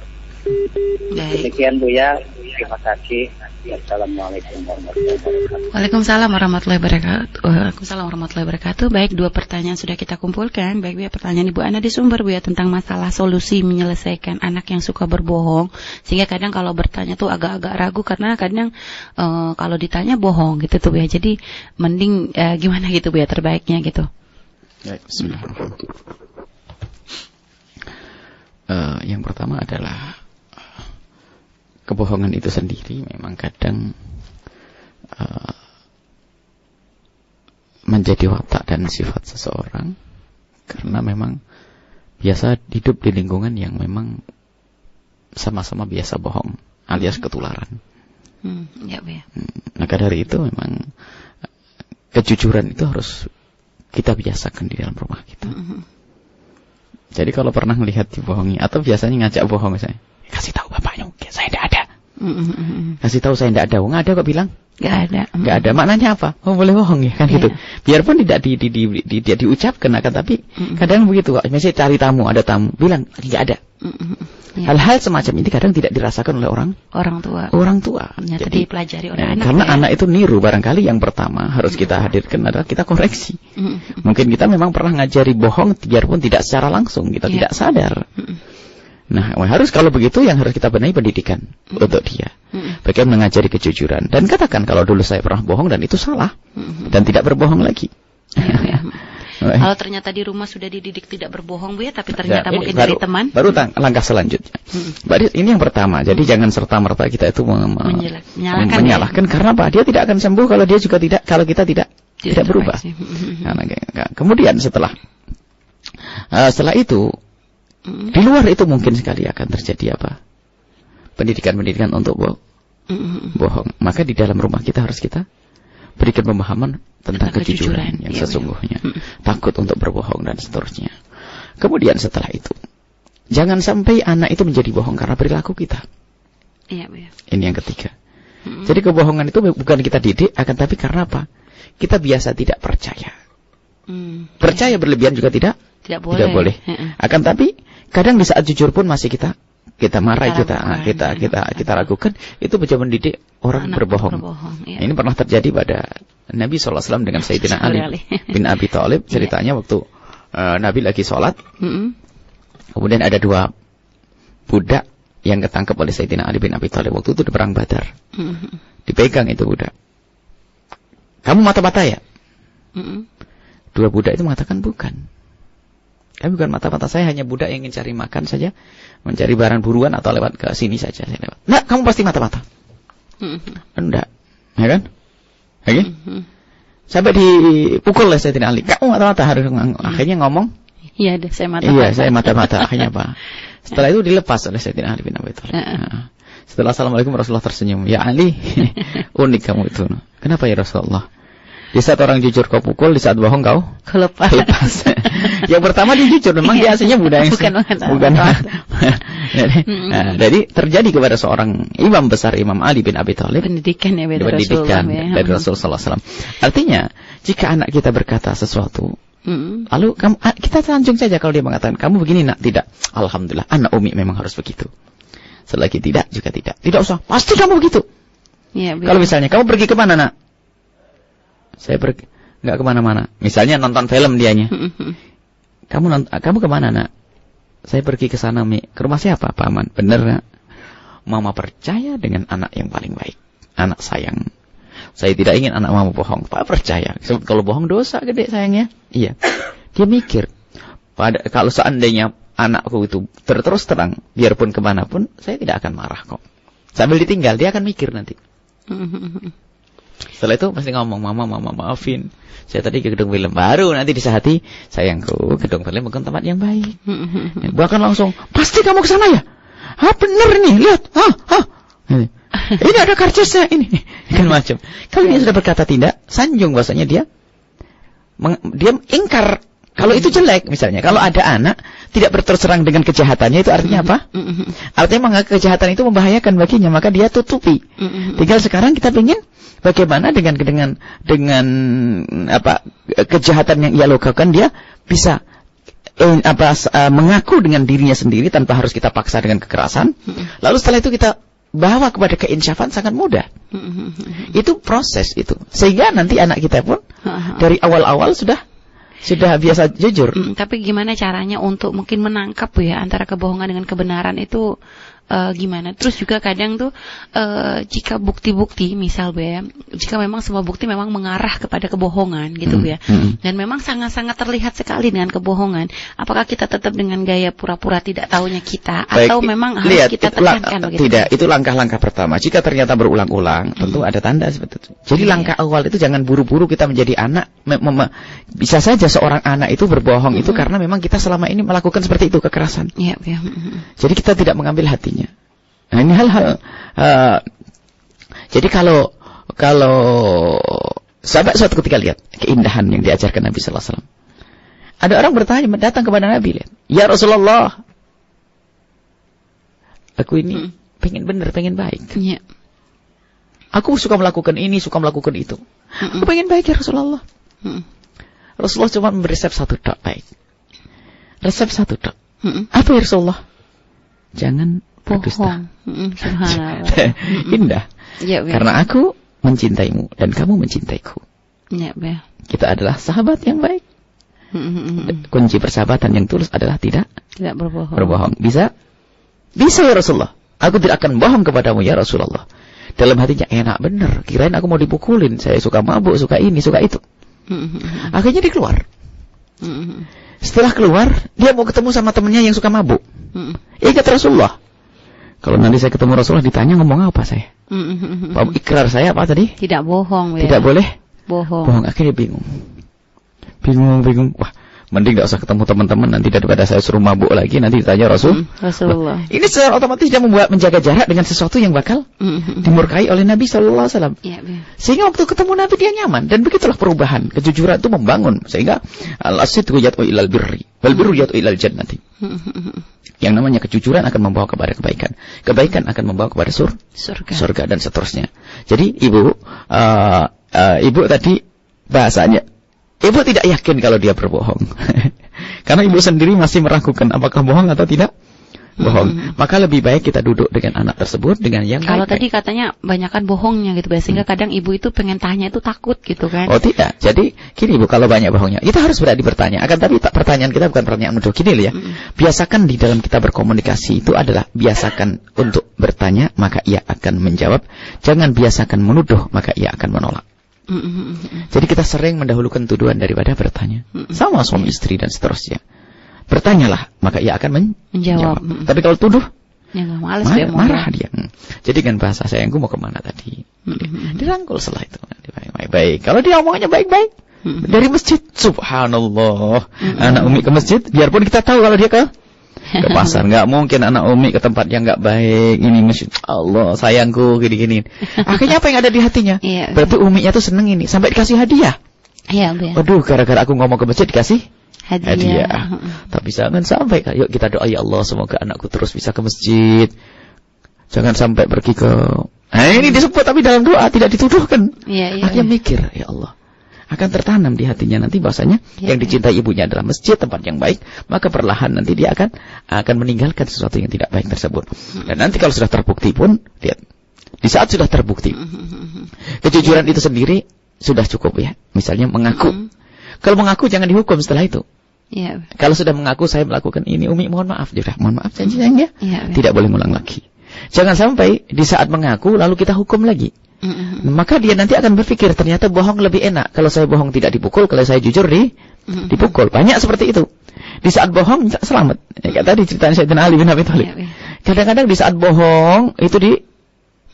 Demikian Buya, terima kasih. Assalamualaikum warahmatullahi wabarakatuh. Waalaikumsalam warahmatullahi wabarakatuh. Waalaikumsalam warahmatullahi wabarakatuh. Baik, 2 pertanyaan sudah kita kumpulkan. Baik Bu ya, pertanyaan Ibu Ana di sumber Bu ya tentang masalah solusi menyelesaikan anak yang suka berbohong. Sehingga kadang kalau bertanya tuh agak-agak ragu karena kadang kalau ditanya bohong gitu tuh Bu ya. Jadi mending gimana gitu Bu ya terbaiknya gitu. Ya, bismillahirrahmanirrahim. Yang pertama adalah kebohongan itu sendiri memang kadang menjadi watak dan sifat seseorang karena memang biasa hidup di lingkungan yang memang sama-sama biasa bohong alias ketularan. Ya, Bu ya. Maka dari itu memang kejujuran itu harus kita biasakan di dalam rumah kita. Jadi kalau pernah melihat dibohongi atau biasanya ngajak bohong misalnya, kasih tahu bapaknya, saya tidak ada. Kasih tahu saya tidak ada. Nggak ada kok bilang. Nggak ada. Nggak ada. Maknanya apa? Oh boleh bohong ya kan gitu. Biarpun tidak diucapkan akan tapi kadang begitu. Misalnya cari tamu, ada tamu, bilang tidak ada. Hal-hal semacam ini kadang tidak dirasakan oleh orang tua. Ternyata dipelajari oleh anak. Karena anak itu niru. Barangkali yang pertama harus kita hadirkan adalah kita koreksi. Mungkin kita memang pernah ngajari bohong biarpun tidak secara langsung, kita tidak sadar. Nah, harus kalau begitu yang harus kita benahi pendidikan untuk dia. Bagaimana mengajari kejujuran dan katakan kalau dulu saya pernah bohong dan itu salah dan tidak berbohong lagi. Kalau ternyata di rumah sudah dididik tidak berbohong Bu ya, tapi ternyata mungkin dari teman. Baru langkah selanjutnya. Ini yang pertama. Jadi jangan serta-merta kita itu menyalahkan karena apa? Dia tidak akan sembuh kalau dia juga kalau kita tidak berubah. Kemudian setelah itu di luar itu mungkin sekali akan terjadi apa? Pendidikan untuk bohong. Maka di dalam rumah kita harus kita berikan pemahaman tentang kejujuran yang sesungguhnya. Takut untuk berbohong dan seterusnya. Kemudian setelah itu, jangan sampai anak itu menjadi bohong karena perilaku kita. Iya, Bu. Ini yang ketiga. Jadi kebohongan itu bukan kita didik, akan tapi karena apa? Kita biasa tidak percaya. Percaya berlebihan juga tidak boleh. Akan tapi kadang di saat jujur pun masih kita marah, kita ragukan, itu bisa mendidik orang berbohong. Ya. Ini pernah terjadi pada Nabi SAW dengan Sayyidina Ali Ali. bin Abi Thalib. Ceritanya waktu Nabi lagi sholat, kemudian ada 2 budak yang ketangkep oleh Sayyidina Ali bin Abi Thalib. Waktu itu di perang Badar. Dipegang itu budak. Kamu mata-mata ya? 2 budak itu mengatakan bukan. Kami bukan mata-mata, saya hanya budak yang ingin cari makan saja, mencari barang buruan atau lewat ke sini saja. Saya lewat. Nah, kamu pasti mata-mata. Enggak, ya kan? Oke? Sampai dipukul oleh Sayyidina Ali. Kamu mata-mata, harus akhirnya ngomong. Iya, saya mata-mata. Iya, saya mata-mata. Akhirnya apa? Setelah itu dilepas oleh Sayyidina Ali bin Abi Thalib. Setelah Assalamualaikum, Rasulullah tersenyum. Ya Ali, unik kamu itu. Kenapa ya Rasulullah? Di saat orang jujur kau pukul, di saat bohong kau lepas. Yang pertama dia jujur, memang dia aslinya budak yang bukan. Jadi terjadi kepada seorang imam besar, Imam Ali bin Abi Thalib, pendidikan dari Rasulullah SAW. Artinya, jika anak kita berkata sesuatu, lalu kita sanjung saja kalau dia mengatakan kamu begini nak, tidak. Alhamdulillah, anak Umi memang harus begitu. Selagi tidak juga tidak. Tidak usah, pasti kamu begitu. Ya, kalau misalnya kamu pergi kemana nak? Saya pergi nggak kemana-mana. Misalnya nonton film dianya. Kamu kemana nak? Saya pergi ke sana Mi. Ke rumah siapa Paman? Bener nak? Mama percaya dengan anak yang paling baik. Anak sayang. Saya tidak ingin anak mama bohong. Pak percaya. Kalau bohong dosa gede sayangnya. Iya. Dia mikir. Kalau seandainya anakku itu terus terang, biarpun kemanapun, saya tidak akan marah kok. Sambil ditinggal, dia akan mikir nanti. Setelah itu pasti ngomong, mama maafin. Saya tadi ke gedung film baru, nanti disehati, sayangku, gedung film bukan tempat yang baik. Bahkan langsung, pasti kamu ke sana ya? Bener nih, lihat. Ini ada karcisnya ini. Kan macam. Kalau dia sudah berkata tidak, sanjung bahasanya dia ingkar. Kalau itu jelek misalnya, kalau ada anak tidak berterus terang dengan kejahatannya, itu artinya apa? Artinya kejahatan itu membahayakan baginya, maka dia tutupi. Tinggal sekarang kita ingin bagaimana dengan kejahatan yang ia lakukan, dia bisa mengaku dengan dirinya sendiri tanpa harus kita paksa dengan kekerasan. Lalu setelah itu kita bawa kepada keinsyafan, sangat mudah. Itu proses itu. Sehingga nanti anak kita pun dari awal-awal sudah biasa jujur. Tapi gimana caranya untuk mungkin menangkap ya antara kebohongan dengan kebenaran itu gimana? Terus juga kadang tuh jika bukti-bukti misal ya, jika memang semua bukti memang mengarah kepada kebohongan gitu ya, dan memang sangat-sangat terlihat sekali dengan kebohongan, apakah kita tetap dengan gaya pura-pura tidak tahunya kita, atau memang harus kita tekankan? Tidak, itu langkah-langkah pertama. Jika ternyata berulang-ulang, tentu ada tanda seperti itu. Jadi langkah awal itu jangan buru-buru kita menjadi anak. Bisa saja seorang anak itu berbohong itu karena memang kita selama ini melakukan seperti itu, kekerasan. Jadi kita tidak mengambil hati. Nah, ini hal-hal. Jadi kalau sahabat suatu ketika lihat keindahan yang diajarkan Nabi Sallallahu Alaihi Wasallam, ada orang bertanya, datang kepada Nabi, lihat, ya Rasulullah, aku ini pengen benar, pengen baik. Aku suka melakukan ini, suka melakukan itu. Aku pengen baik ya Rasulullah. Rasulullah cuma memberi resep satu tok baik. Resep satu tok. Apa ya Rasulullah? Jangan berdusta. Indah. Karena aku mencintaimu dan kamu mencintaiku. Kita adalah sahabat yang baik. Kunci persahabatan yang tulus adalah tidak berbohong. Bisa ya Rasulullah. Aku tidak akan bohong kepadamu ya Rasulullah. Dalam hatinya enak bener. Kirain aku mau dipukulin. Saya suka mabuk, suka ini, suka itu. Akhirnya dia keluar. Setelah keluar, dia mau ketemu sama temannya yang suka mabuk. Ingat Rasulullah. Kalau nanti saya ketemu Rasulullah ditanya ngomong apa saya? Ikrar saya apa tadi? Tidak bohong. Tidak boleh bohong. Akhirnya bingung. Wah, mending gak usah ketemu teman-teman nanti daripada saya suruh mabuk lagi nanti ditanya Rasulullah. Ini secara otomatis dia menjaga jarak dengan sesuatu yang bakal dimurkai oleh Nabi Sallallahu Alaihi Wasallam. Sehingga waktu ketemu Nabi dia nyaman, dan begitulah perubahan. Kejujuran itu membangun sehingga al-sidqu yad'u ilal birri wal birru yad'u ilal jannati. Yang namanya kejujuran akan membawa kepada kebaikan. Kebaikan akan membawa kepada surga dan seterusnya. Jadi ibu tadi bahasanya, ibu tidak yakin kalau dia berbohong. Karena ibu sendiri masih meragukan apakah bohong atau tidak bohong. Maka lebih baik kita duduk dengan anak tersebut dengan yang Kalau baik-baik. tadi katanya banyakan bohongnya gitu, sehingga kadang ibu itu pengen tanya itu takut gitu kan. Oh tidak, jadi gini Bu, kalau banyak bohongnya, kita harus berani bertanya. Akan tapi pertanyaan kita bukan pertanyaan menuduh. Gini loh ya, biasakan di dalam kita berkomunikasi itu adalah biasakan untuk bertanya, maka ia akan menjawab. Jangan biasakan menuduh, maka ia akan menolak. Jadi kita sering mendahulukan tuduhan daripada bertanya. Sama suami istri dan seterusnya. Bertanyalah, maka ia akan menjawab. Tapi kalau tuduh, ya nggak males marah dia. Jadi dengan bahasa sayangku mau kemana tadi? Dirangkul setelah itu. Baik-baik. Kalau dia omongnya baik-baik, dari masjid, subhanallah. Anak Umi ke masjid, biarpun kita tahu kalau dia ke pasar, nggak mungkin anak Umi ke tempat yang nggak baik. Ini masjid, Allah sayangku, gini-gini. Akhirnya apa yang ada di hatinya? Berarti Uminya tuh seneng ini, sampai dikasih hadiah. Iya, Waduh, gara-gara aku ngomong ke masjid dikasih hadiah. Tapi jangan sampai, yuk kita doa, ya Allah semoga anakku terus bisa ke masjid. Jangan sampai pergi ke ini disebut tapi dalam doa tidak dituduhkan. Akhirnya mikir, ya Allah, akan tertanam di hatinya nanti bahasanya yang dicintai ibunya adalah masjid, tempat yang baik. Maka perlahan nanti dia akan meninggalkan sesuatu yang tidak baik tersebut. Dan nanti kalau sudah terbukti pun, lihat, di saat sudah terbukti kejujuran itu sendiri sudah cukup ya. Misalnya mengaku. Kalau mengaku jangan dihukum setelah itu. Kalau sudah mengaku saya melakukan ini, Umi mohon maaf, mohon maaf janji sayang ya. Tidak boleh ngulang lagi. Jangan sampai di saat mengaku lalu kita hukum lagi. Maka dia nanti akan berpikir ternyata bohong lebih enak. Kalau saya bohong tidak dipukul, kalau saya jujur dipukul. Banyak seperti itu. Di saat bohong selamat. Kayak tadi ceritanya Sayyidina Ali bin Abi Thalib. Kadang-kadang di saat bohong itu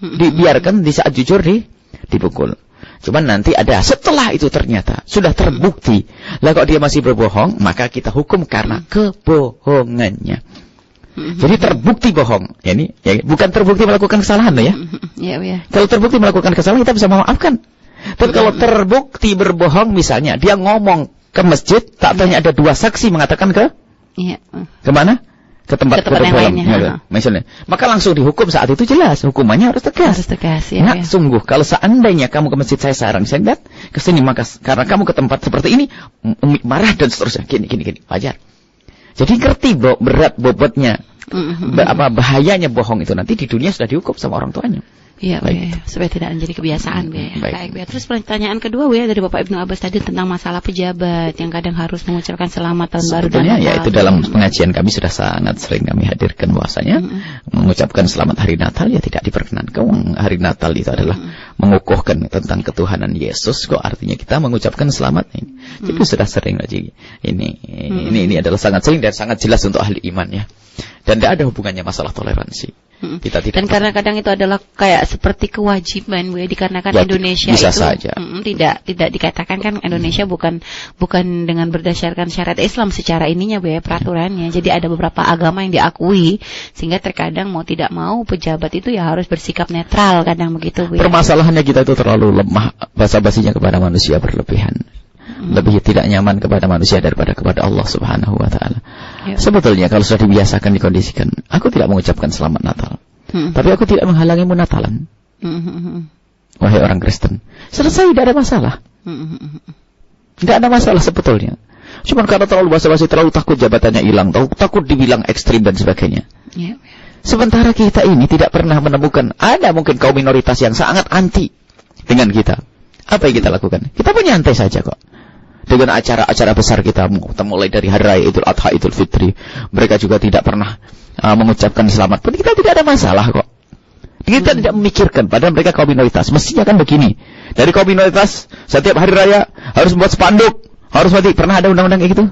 dibiarkan, di saat jujur dipukul. Cuman nanti ada setelah itu ternyata sudah terbukti. Lah kok dia masih berbohong, maka kita hukum karena kebohongannya. Jadi terbukti bohong. Ini bukan terbukti melakukan kesalahan loh ya. Kalau terbukti melakukan kesalahan kita bisa memaafkan. Tapi kalau terbukti berbohong, misalnya dia ngomong ke masjid, tak tanya ada 2 saksi mengatakan kemana? Ke tempat yang lainnya. Misalnya, maka langsung dihukum saat itu jelas. Hukumannya harus tegas. Sungguh, kalau seandainya kamu ke masjid saya sarang, saya lihat ke sini, maka karena kamu ke tempat seperti ini, marah dan seterusnya. Gini. Wajar. Jadi ngerti berat bobotnya, bahayanya bohong itu nanti di dunia sudah dihukum sama orang tuanya. Supaya tidak menjadi kebiasaan. Baik. Terus pertanyaan kedua dari Bapak Ibnu Abbas tadi tentang masalah pejabat yang kadang harus mengucapkan selamat tahun baru. Sebetulnya ya itu dalam pengajian kami sudah sangat sering kami hadirkan bahwasanya mengucapkan selamat hari Natal ya tidak diperkenankan. Hari Natal itu adalah mengukuhkan tentang ketuhanan Yesus. Kok artinya kita mengucapkan selamat ini. Jadi sudah sering lagi. Ini adalah sangat sering dan sangat jelas untuk ahli iman ya. Dan tidak ada hubungannya masalah toleransi. Kita tidak. Dan karena kadang itu adalah kayak seperti kewajiban dikarenakan Indonesia bisa itu saja. Tidak dikatakan kan Indonesia bukan dengan berdasarkan syariat Islam secara ininya peraturannya. Jadi ada beberapa agama yang diakui sehingga terkadang mau tidak mau pejabat itu ya harus bersikap netral kadang begitu. Permasalahannya kita itu terlalu lemah, basa-basinya kepada manusia berlebihan. Lebih tidak nyaman kepada manusia daripada kepada Allah Subhanahu wa taala. Sebetulnya kalau sudah dibiasakan, dikondisikan, aku tidak mengucapkan selamat Natal. Tapi aku tidak menghalangimu Natalan. Wahai orang Kristen, selesai, tidak ada masalah. Tidak ada masalah sebetulnya. Cuma karena terlalu basa-basi, terlalu takut jabatannya hilang, takut dibilang ekstrim dan sebagainya. Sementara kita ini tidak pernah menemukan, ada mungkin kaum minoritas yang sangat anti dengan kita. Apa yang kita lakukan? Kita pun nyantai saja kok. Dengan acara-acara besar kita mulai dari Hari Raya Idul Adha, Idul Fitri, mereka juga tidak pernah mengucapkan selamat pun kita tidak ada masalah kok. Kita tidak memikirkan, padahal mereka kaum minoritas. Mestinya kan begini. Dari kaum minoritas setiap hari raya harus membuat spanduk, harus mati. Pernah ada undang-undang kayak gitu?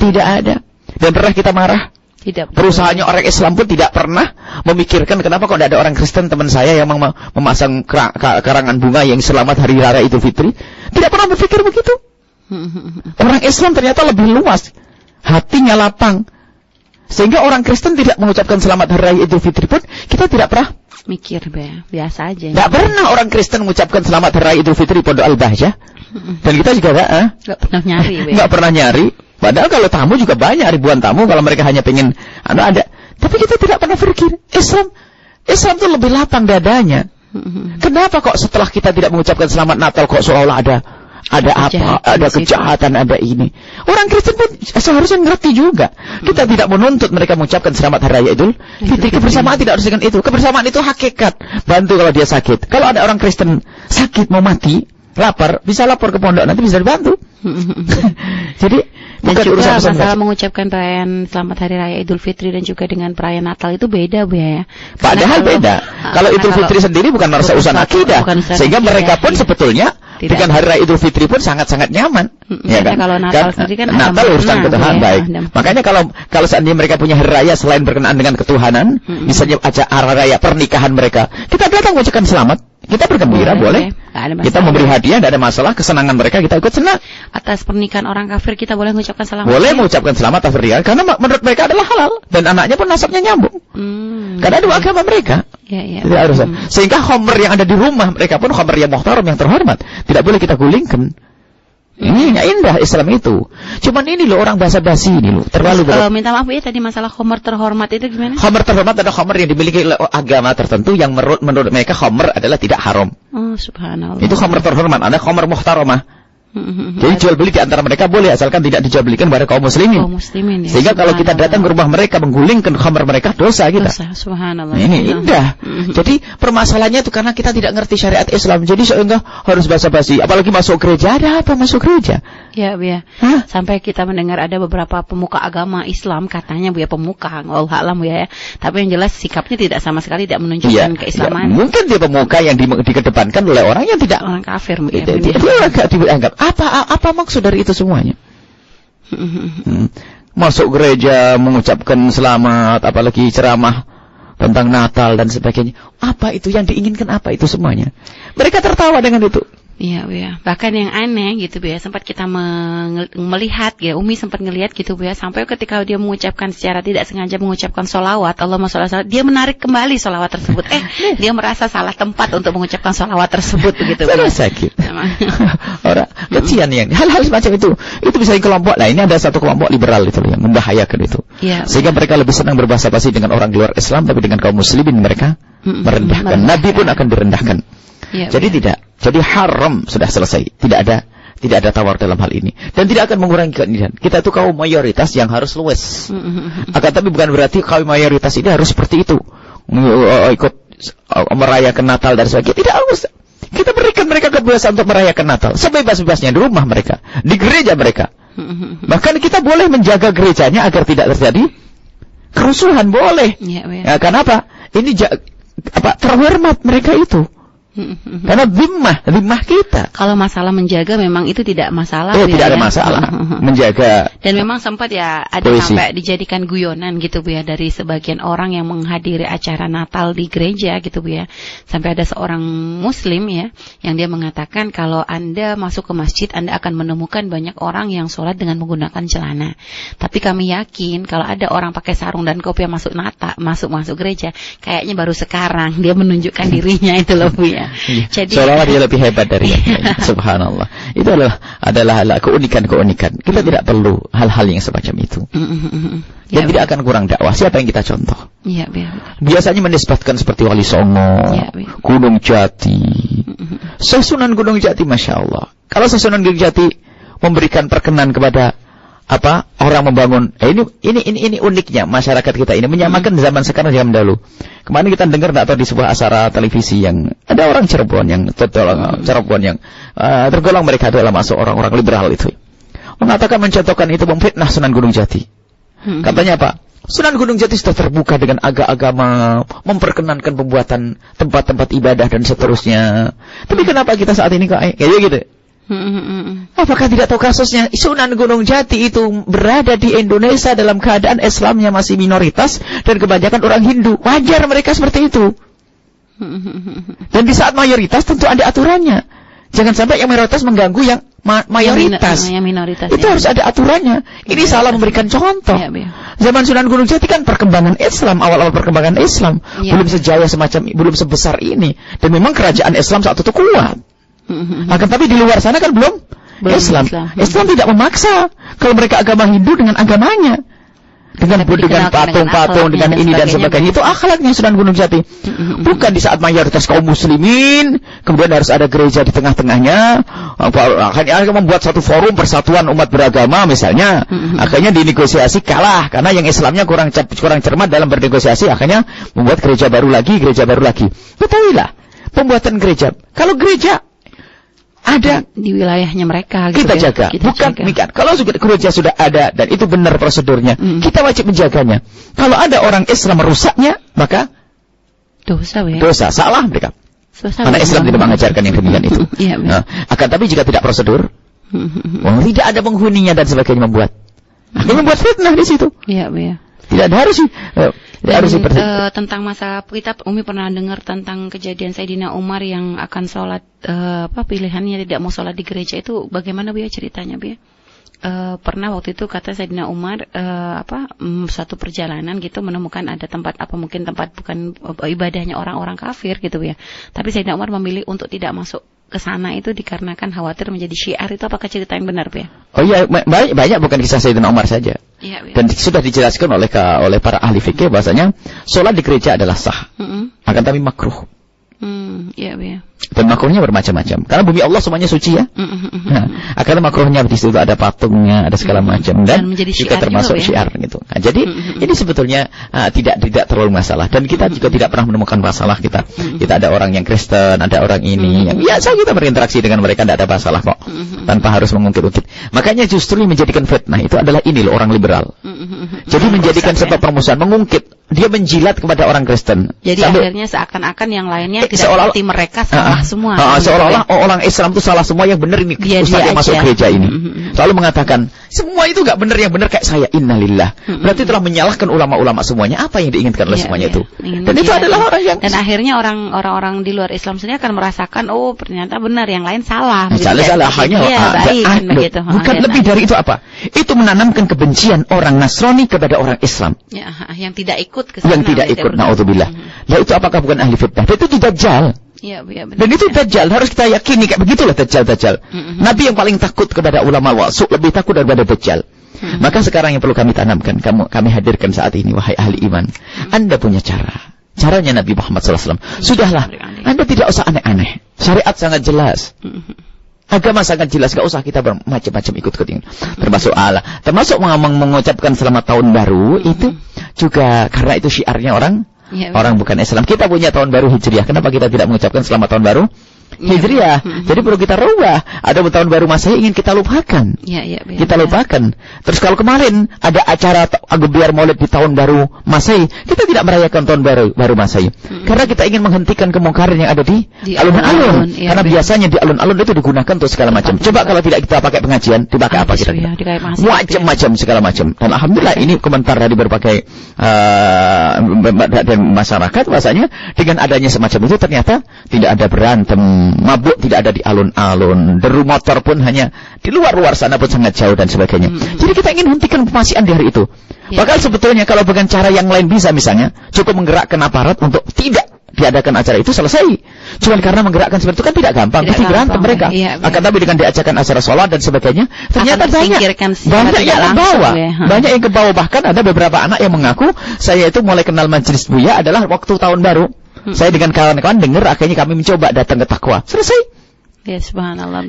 Tidak ada. Dan pernah kita marah? Tidak. Perusahaannya orang Islam pun tidak pernah memikirkan kenapa kok tidak ada orang Kristen teman saya yang memasang karangan bunga yang selamat hari raya Idul Fitri. Tidak pernah berpikir begitu. Orang Islam ternyata lebih luas, hatinya lapang, sehingga orang Kristen tidak mengucapkan selamat hari raya Idul Fitri pun kita tidak pernah mikir, biasa aja. Tidak pernah orang Kristen mengucapkan selamat hari raya Idul Fitri Pondok Al-Bahjah, dan kita juga nggak pernah nyari. Nggak pernah nyari. Padahal kalau tamu juga banyak, ribuan tamu, kalau mereka hanya pengen ada. Tapi kita tidak pernah berpikir Islam itu lebih lapang dadanya. Kenapa kok setelah kita tidak mengucapkan selamat Natal kok seolah-olah ada apa, ada kejahatan, ada ini. Orang Kristen pun seharusnya ngerti juga. Kita tidak menuntut mereka mengucapkan selamat hari raya Idul Fitri. Kebersamaan tidak harus dengan itu. Kebersamaan itu hakikat. Bantu kalau dia sakit. Kalau ada orang Kristen sakit mau mati, lapar, bisa lapor ke pondok, nanti bisa dibantu. Jadi dan juga masalah mengucapkan perayaan selamat hari raya Idul Fitri dan juga dengan perayaan Natal itu beda Bu ya. Padahal beda. Kalau Idul Fitri sendiri bukan urusan akidah, sehingga mereka pun sebetulnya dengan hari raya Idul Fitri pun sangat-sangat nyaman. Ya kan? Kalau Natal sendiri kan Natal urusan ketuhanan baik. Makanya kalau seandainya mereka punya hari raya selain berkenaan dengan ketuhanan, misalnya acara raya pernikahan mereka, kita datang mengucapkan selamat. Kita bergembira boleh. Kita memberi hadiah, tidak ada masalah. Kesenangan mereka kita ikut senang. Atas pernikahan orang kafir kita boleh mengucapkan selamat. Boleh mengucapkan selamat atas pernikahan karena menurut mereka adalah halal dan anaknya pun nasabnya nyambung. Karena dua agama mereka. Tidak harus. Sehingga khamr yang ada di rumah mereka pun khamr yang muhtaram, yang terhormat. Tidak boleh kita gulingkan. Ini nggak indah Islam itu. Cuman ini loh orang basa-basi ini loh. Terlalu minta maaf ya tadi masalah khamr terhormat itu gimana? Khamr terhormat adalah khamr yang dimiliki oleh agama tertentu yang menurut mereka khamr adalah tidak haram. Oh subhanallah. Itu khamr terhormat. Ada khamr muhtaramah. Jadi jual beli di antara mereka boleh asalkan tidak dijual belikan pada kaum muslimin. Kaum muslimin ya. Sehingga kalau kita datang ke rumah mereka menggulingkan khamr mereka dosa kita. Dosa, subhanallah. Ini indah. Jadi permasalahannya itu karena kita tidak ngerti syariat Islam. Jadi sehingga harus basa-basi. Apalagi masuk gereja, ada apa masuk gereja? Ya, Bu ya. Sampai kita mendengar ada beberapa pemuka agama Islam katanya Bu ya pemuka, Allah alam Bu ya. Tapi yang jelas sikapnya tidak sama sekali tidak menunjukkan keislaman. Ya, mungkin dia pemuka yang dikedepankan oleh orang yang tidak orang kafir Bu ya. Dia agak dianggap apa maksud dari itu semuanya? Masuk gereja mengucapkan selamat, apalagi ceramah tentang Natal dan sebagainya. Apa itu yang diinginkan? Apa itu semuanya? Mereka tertawa dengan itu. Iya, Bu ya. Bahkan yang aneh gitu Bu ya, sempat kita melihat ya, Umi sempat ngelihat gitu Bu ya, sampai ketika dia mengucapkan secara tidak sengaja mengucapkan sholawat, Allahumma sholli ala, dia menarik kembali sholawat tersebut. Dia merasa salah tempat untuk mengucapkan sholawat tersebut begitu Bu. Sakit. Orang kecian yang hal-hal semacam itu bisa kelompok. Nah, ini ada satu kelompok liberal itu yang membahayakan itu. Ya, sehingga mereka lebih senang berbahasa-basi dengan orang luar Islam, tapi dengan kaum muslimin mereka merendahkan. Nabi pun akan direndahkan. Ya, jadi tidak. Jadi haram sudah selesai. Tidak ada tawar dalam hal ini dan tidak akan mengurangi keindahan. Kita itu kaum mayoritas yang harus luwes. Akan tapi bukan berarti kaum mayoritas ini harus seperti itu. Ikut merayakan Natal dan sebagainya. Tidak harus. Kita berikan mereka kebebasan untuk merayakan Natal sebebas-bebasnya di rumah mereka, di gereja mereka. Bahkan kita boleh menjaga gerejanya agar tidak terjadi kerusuhan, boleh. Ya, kenapa? Ini terhormat mereka itu. Karena zimmah kita. Kalau masalah menjaga memang itu tidak masalah. Tidak ada masalah menjaga. Dan memang sempat ya ada sampai dijadikan guyonan gitu Bu ya dari sebagian orang yang menghadiri acara Natal di gereja gitu Bu ya. Sampai ada seorang muslim ya yang dia mengatakan kalau Anda masuk ke masjid Anda akan menemukan banyak orang yang sholat dengan menggunakan celana. Tapi kami yakin kalau ada orang pakai sarung dan kopiah masuk gereja, kayaknya baru sekarang dia menunjukkan dirinya itu loh Bu ya. Jadi seolah-olah dia lebih hebat dari subhanallah. Itu adalah keunikan. Kita tidak perlu hal-hal yang semacam itu. Dan tidak akan kurang dakwah. Siapa yang kita contoh? Ya, biasanya menisbatkan seperti Wali Songo, Gunung Jati. Sunan Gunung Jati, masya Allah. Kalau Sunan Gunung Jati memberikan perkenan kepada orang membangun. Ini uniknya masyarakat kita ini menyamakan zaman sekarang zaman dahulu. Kemarin kita dengar di sebuah acara televisi yang ada orang Cirebon yang tergolong mereka adalah masuk orang-orang liberal itu. Mengatakan mencontohkan itu memfitnah Sunan Gunung Jati. Katanya apa? Sunan Gunung Jati sudah terbuka dengan agama, memperkenankan pembuatan tempat-tempat ibadah dan seterusnya. Tapi kenapa kita saat ini kok kayak gitu? Apakah tidak tahu kasusnya? Sunan Gunung Jati itu berada di Indonesia dalam keadaan Islamnya masih minoritas dan kebanyakan orang Hindu. Wajar mereka seperti itu. Dan di saat mayoritas tentu ada aturannya. Jangan sampai yang mayoritas mengganggu yang mayoritas. Yang minoritas. Itu harus ada aturannya. Ini salah memberikan contoh. Zaman Sunan Gunung Jati kan perkembangan Islam, awal-awal perkembangan Islam belum sejaya belum sebesar ini. Dan memang kerajaan Islam saat itu kuat. Akan tapi di luar sana kan belum Islam tidak memaksa kalau mereka agama Hindu dengan agamanya. dengan patung-patung, dengan ini dan sebagainya. Itu akhlaknya Sunan Gunung Jati. Bukan di saat mayoritas kaum muslimin, kemudian harus ada gereja di tengah-tengahnya, akhirnya membuat satu forum persatuan umat beragama misalnya, akhirnya dinegosiasi kalah, karena yang Islamnya kurang cermat dalam bernegosiasi, akhirnya membuat gereja baru lagi. Ketahuilah, pembuatan gereja, kalau gereja ada di wilayahnya mereka gitu, kita jaga. Bukan demikian. Kalau gereja sudah ada dan itu benar prosedurnya, kita wajib menjaganya. Kalau ada orang Islam merusaknya, maka dosa, salah mereka. Karena Islam tidak mengajarkan yang demikian itu. Akan tapi jika tidak prosedur, tidak ada penghuninya dan sebagainya membuat fitnah di situ. Tidak ada harus tentang masa kita, Umi pernah dengar tentang kejadian Sayyidina Umar yang akan sholat pilihannya tidak mau sholat di gereja itu bagaimana Bu ya ceritanya Bu ya? Pernah waktu itu kata Sayyidina Umar suatu perjalanan gitu menemukan ada tempat mungkin tempat bukan ibadahnya orang-orang kafir gitu ya. Tapi Sayyidina Umar memilih untuk tidak masuk ke sana itu dikarenakan khawatir menjadi syiar. Itu apakah cerita yang benar Bu ya? Oh iya, banyak bukan kisah Sayyidina Umar saja. Dan sudah dijelaskan oleh para ahli fikih bahwasanya sholat di gereja adalah sah. Akan tapi makruh. Dan makruhnya bermacam-macam. Karena bumi Allah semuanya suci ya. Akan makruhnya di situ ada patungnya, ada segala macam dan juga termasuk syiar gitu. Nah, jadi ini sebetulnya tidak terlalu masalah dan kita juga tidak pernah menemukan masalah kita. Kita ada orang yang Kristen, ada orang ini yang biasa kita berinteraksi dengan mereka, tidak ada masalah kok. Tanpa harus mengungkit-ungkit. Makanya justru yang menjadikan fitnah itu adalah ini loh orang liberal. Jadi menjadikan sebab permusuhan, mengungkit. Dia menjilat kepada orang Kristen. Jadi akhirnya seakan-akan yang lainnya tidak seperti mereka salah semua. Seolah-olah orang Islam itu salah semua, yang benar ini Ustaz yang masuk gereja ini. Lalu mengatakan semua itu enggak benar, yang benar kayak saya. Innalillah. Berarti telah menyalahkan ulama-ulama semuanya. Apa yang diinginkan oleh semuanya itu? Dan itu adalah orang yang akhirnya orang-orang di luar Islam sendiri akan merasakan ternyata benar, yang lain salah. Salah hanya begitu. Bukan lebih dari itu apa? Itu menanamkan kebencian orang Nasrani kepada orang Islam. Yang tidak ikut naudzubillah. Nah itu apakah bukan ahli fitnah? Itu dajjal. Dan itu dajjal, harus kita yakini kayak begitulah dajjal. Nabi yang paling takut kepada ulama wasuk lebih takut daripada dajjal. Maka sekarang yang perlu kami tanamkan, kami hadirkan saat ini, wahai ahli iman, Anda punya caranya Nabi Muhammad SAW. Sudahlah, Anda tidak usah aneh-aneh. Syariat sangat jelas. Agama sangat jelas, gak usah kita bermacam-macam ikut-ikut. Termasuk mengucapkan selamat tahun baru itu juga karena itu syiarnya orang bukan Islam. Kita punya tahun baru Hijriah. Kenapa kita tidak mengucapkan selamat tahun baru Hijriah? Jadi perlu kita rubah. Ada tahun baru Masehi ingin kita lupakan. Kita lupakan. Terus kalau kemarin ada acara gebiar Maulid di tahun baru Masehi, kita tidak merayakan tahun baru Masehi. Karena kita ingin menghentikan kemungkaran yang ada di alun-alun. Karena biasanya di alun-alun itu digunakan untuk segala macam. Coba kalau tidak kita pakai pengajian, dipakai apa kira-kira? Macam-macam segala macam. Dan alhamdulillah ini komentar dari berbagai dan masyarakat bahasanya dengan adanya semacam itu ternyata tidak ada berantem, mabuk tidak ada di alun-alun, deru motor pun hanya di luar sana pun sangat jauh dan sebagainya. Jadi kita ingin hentikan kemasian di hari itu. Bahkan sebetulnya kalau dengan cara yang lain bisa, misalnya cukup menggerakkan aparat untuk tidak diadakan acara itu, selesai. Cuman karena menggerakkan seperti itu kan tidak gampang, pasti berantem mereka. Akan tapi dengan diajarkan acara sholat dan sebagainya, ternyata banyak yang ke bawah. Bahkan ada beberapa anak yang mengaku, saya itu mulai kenal majelis Buya adalah waktu tahun baru. Saya dengan kawan-kawan dengar, akhirnya kami mencoba datang ke Takwa. Selesai. Ya subhanallah.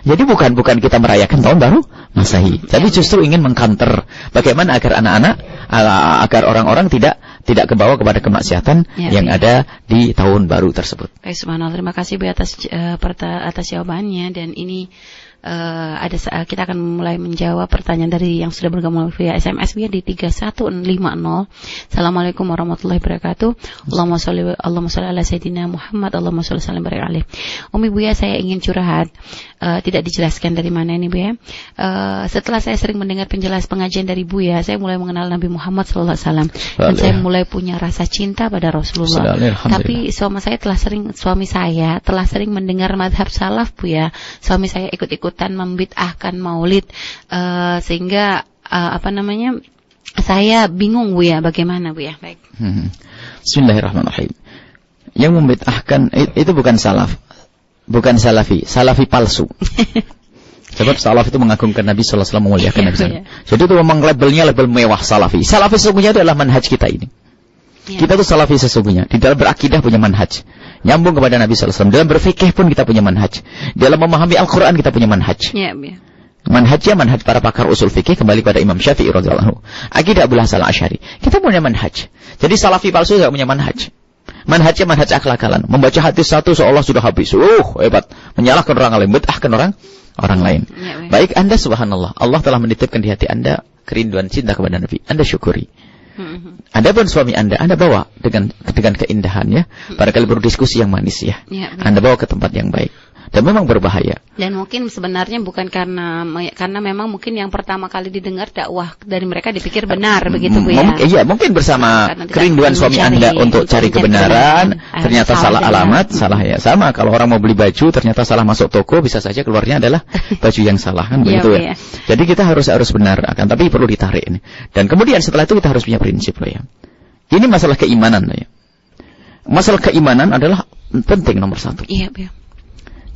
Jadi bukan kita merayakan tahun baru Masehi, tapi justru ingin mengcounter bagaimana agar anak-anak, agar orang-orang tidak kebawa kepada kemaksiatan yang ada di tahun baru tersebut. Baik, subhanallah. Terima kasih Bu atas jawabannya, dan ini kita akan mulai menjawab pertanyaan dari yang sudah bergabung via SMS di 3150. Assalamualaikum warahmatullahi wabarakatuh. Allahumma sholli ala sayyidina Muhammad, Allahumma sholli salam barik alaih. Umi Buya, saya ingin curhat. Tidak dijelaskan dari mana ini Buya. Setelah saya sering mendengar pengajian dari Buya, saya mulai mengenal Nabi Muhammad sallallahu alaihi wasallam dan saya mulai punya rasa cinta pada Rasulullah. Tapi suami saya telah sering mendengar madhab salaf Buya. Suami saya ikut-ikutan membid'ahkan maulid, sehingga saya bingung Buya, bagaimana Buya? Baik. Bismillahirrahmanirrahim. Yang membid'ahkan itu bukan salaf, bukan salafi palsu. Sebab salaf itu mengagungkan Nabi sallallahu alaihi wasallam, memuliakan Nabi sallallahu alaihi Iya. wasallam. Jadi itu memang labelnya label mewah salafi. Salafi sesungguhnya itu adalah manhaj kita ini. Iya. Kita tuh salafi sesungguhnya. Di dalam berakidah punya manhaj. Nyambung kepada Nabi sallallahu alaihi wasallam. Dalam berfikih pun kita punya manhaj. Dalam memahami Al-Qur'an kita punya manhaj. Iya, iya. Manhajnya manhaj para pakar usul fikih, kembali pada Imam Syafi'i radhiyallahu anhu. Akidah Abu Hasan Al-Asy'ari. Kita punya manhaj. Jadi salafi palsu enggak punya manhaj. Manhajnya manhaj akal-akalan. Membaca hadis satu seolah sudah habis. Hebat. Menyalahkan orang lain, bid'ahkan orang lain. Ya, ya. Baik Anda, subhanallah, Allah telah menitipkan di hati Anda kerinduan cinta kepada Nabi. Anda syukuri. Adapun suami Anda bawa dengan keindahan ya. Barangkali berdiskusi yang manis ya. Ya, Anda bawa ke tempat yang baik. Dan memang berbahaya. Dan mungkin sebenarnya bukan karena memang mungkin yang pertama kali didengar dakwah dari mereka dipikir benar begitu Bu ya. Iya, mungkin bersama kerinduan suami Anda untuk cari kebenaran, ternyata salah alamat, salah ya. Sama kalau orang mau beli baju ternyata salah masuk toko, bisa saja keluarnya adalah baju yang salah kan begitu ya. Jadi kita harus benar akan, tapi perlu ditarik ini. Dan kemudian setelah itu kita harus punya prinsip loh ya. Ini masalah keimanan loh ya. Masalah keimanan adalah penting nomor satu. Iya, iya.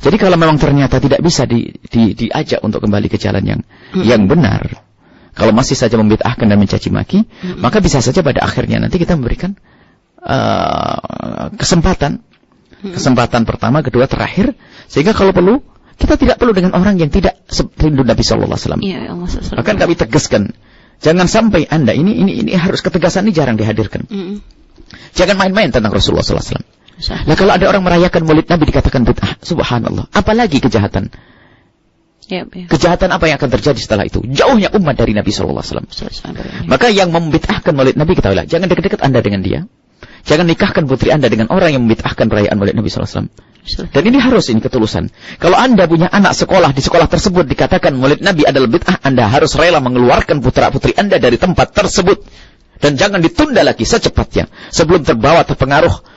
Jadi kalau memang ternyata tidak bisa diajak untuk kembali ke jalan yang benar, kalau masih saja membid'ahkan dan mencaci maki, maka bisa saja pada akhirnya nanti kita memberikan kesempatan pertama, kedua, terakhir, sehingga kalau perlu kita tidak perlu dengan orang yang tidak rindu Nabi sallallahu alaihi wasallam. Iya, Allah sallallahu. Akan kami tegaskan, jangan sampai Anda ini harus ketegasan ini jarang dihadirkan. Jangan main-main tentang Rasulullah sallallahu alaihi wasallam. Nah kalau ada orang merayakan maulid Nabi dikatakan bid'ah, subhanallah. Apalagi kejahatan. Ya, ya. Kejahatan apa yang akan terjadi setelah itu? Jauhnya umat dari Nabi sallallahu alaihi wasallam. Maka yang membid'ahkan maulid Nabi ketahuilah, jangan dekat-dekat Anda dengan dia. Jangan nikahkan putri Anda dengan orang yang membid'ahkan perayaan maulid Nabi sallallahu alaihi wasallam. Dan ini harus ketulusan. Kalau Anda punya anak sekolah, di sekolah tersebut dikatakan maulid Nabi adalah bid'ah, Anda harus rela mengeluarkan putra-putri Anda dari tempat tersebut. Dan jangan ditunda lagi secepatnya sebelum terpengaruh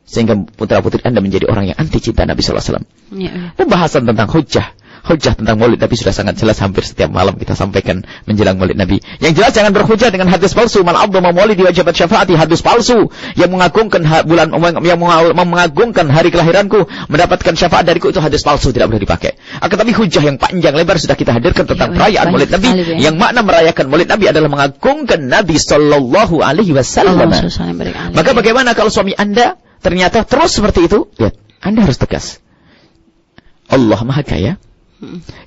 sehingga putra-putri Anda menjadi orang yang anti cinta Nabi sallallahu alaihi wasallam. Ya, ya. Pembahasan tentang hujjah tentang maulid Nabi sudah sangat jelas, hampir setiap malam kita sampaikan menjelang maulid Nabi. Yang jelas jangan berhujjah dengan hadis palsu. Man a'dhama maulidi wajabat syafaati, hadis palsu yang mengagungkan mengagungkan hari kelahiranku, mendapatkan syafaat dariku, itu hadis palsu, tidak boleh dipakai. Akan tapi hujjah yang panjang lebar sudah kita hadirkan tentang perayaan maulid Nabi, yang makna merayakan maulid Nabi adalah mengagungkan Nabi sallallahu alaihi wasallam. Maka bagaimana kalau suami Anda ternyata terus seperti itu? Lihat, Anda harus tegas. Allah Maha Kaya.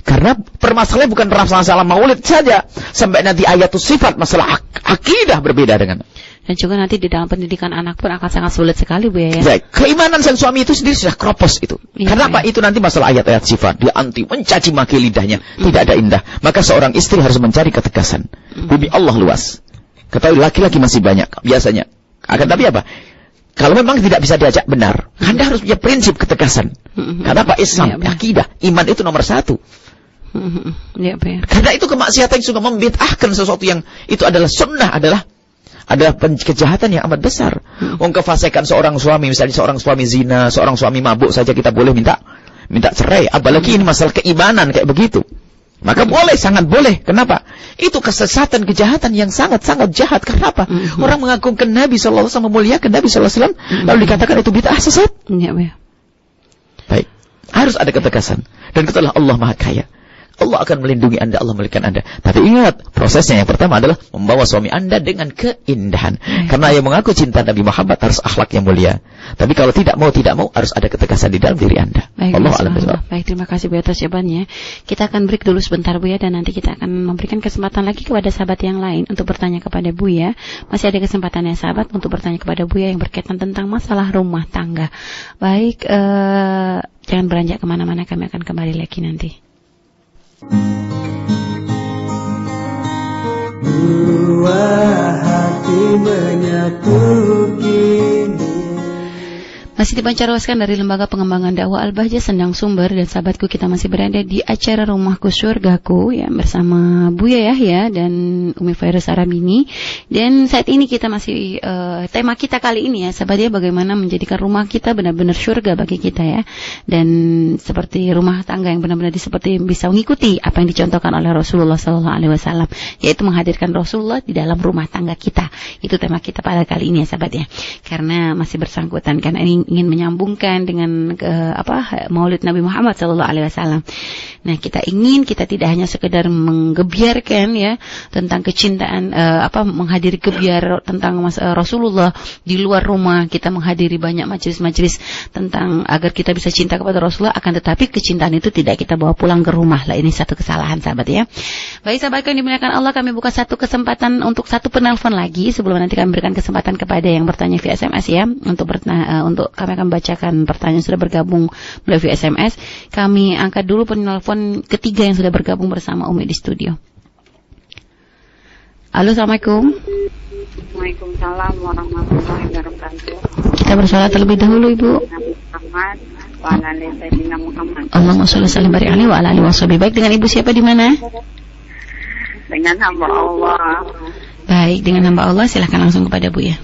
Karena permasalahannya bukan masalah maulid saja, sampai nanti ayatul sifat, masalah akidah berbeda dengan. Dan juga nanti di dalam pendidikan anak pun akan sangat sulit sekali Bu ya. Keimanan sang suami itu sendiri sudah kropos itu. Ya, karena apa? Itu nanti masalah ayat-ayat sifat, dia anti, mencaci maki lidahnya, tidak ada indah. Maka seorang istri harus mencari ketegasan. Bumi Allah luas. Ketahui laki-laki masih banyak biasanya. Akan tapi apa? Kalau memang tidak bisa diajak benar, Anda harus punya prinsip ketegasan. Karena apa? Islam, akidah, iman itu nomor satu. Ya, karena itu kemaksiatan yang suka membid'ahkan sesuatu yang itu adalah sunnah, adalah kejahatan yang amat besar. Kefasikan seorang suami, misalnya seorang suami zina, seorang suami mabuk saja kita boleh minta cerai. Apalagi ini masalah keimanan kayak begitu. Maka boleh, sangat boleh. Kenapa? Itu kesesatan, kejahatan yang sangat-sangat jahat. Karena apa? Orang mengagungkan Nabi sallallahu alaihi wasallam, memuliakan Nabi sallallahu alaihi wasallam, lalu dikatakan itu bid'ah, sesat. Ya, ya. Baik. Harus ada ketegasan. Dan katalah Allah Maha Kaya. Allah akan melindungi Anda, Allah memiliki Anda. Tapi ingat, prosesnya yang pertama adalah membawa suami Anda dengan keindahan. Karena yang mengaku cinta Nabi Muhammad harus akhlak yang mulia. Tapi kalau tidak mau harus ada ketegasan di dalam diri Anda. Baik, Allah alam bisawab. Baik, terima kasih Bu atas jawabannya. Kita akan break dulu sebentar Bu ya, dan nanti kita akan memberikan kesempatan lagi kepada sahabat yang lain untuk bertanya kepada Bu ya. Masih ada kesempatan ya sahabat untuk bertanya kepada Bu ya yang berkaitan tentang masalah rumah tangga. Baik, jangan beranjak kemana-mana, kami akan kembali lagi nanti. Dua hati menyatu kini. Masih dipancarkan dari Lembaga Pengembangan Dakwah Al-Bahjah Sendang Sumber, dan sahabatku kita masih berada di acara Rumahku Surgaku ya bersama Buya Yahya dan Umi Fairuz Arabini. Dan saat ini kita masih tema kita kali ini ya sahabat ya, bagaimana menjadikan rumah kita benar-benar surga bagi kita ya. Dan seperti rumah tangga yang benar-benar seperti bisa mengikuti apa yang dicontohkan oleh Rasulullah SAW, yaitu menghadirkan Rasulullah di dalam rumah tangga kita. Itu tema kita pada kali ini ya sahabat ya. Karena masih bersangkutan, karena ingin menyambungkan dengan Maulid Nabi Muhammad SAW. Nah, kita tidak hanya sekedar menggebiarkan ya tentang kecintaan menghadiri gebiar tentang Rasulullah di luar rumah, kita menghadiri banyak majelis-majelis tentang agar kita bisa cinta kepada Rasulullah, akan tetapi kecintaan itu tidak kita bawa pulang ke rumah. Lah, ini satu kesalahan sahabat ya. Baik sahabat yang dimuliakan Allah, kami buka satu kesempatan untuk satu penelpon lagi sebelum nanti kami berikan kesempatan kepada yang bertanya via SMS ya. Untuk kami akan bacakan pertanyaan yang sudah bergabung melalui via SMS. Kami angkat dulu penelpon ketiga yang sudah bergabung bersama Umi di studio. Halo, Assalamualaikum. Waalaikumsalam warahmatullahi wabarakatuh. Kita bersolat terlebih dahulu, Ibu. Muhammad wa ala ali sayyidina Muhammad. Allahumma sholli wa sallim barik alaihi wa ala alihi washabihi. Baik, dengan Ibu siapa di mana? Dengan hamba Allah. Baik, dengan hamba Allah, silakan langsung kepada Bu ya.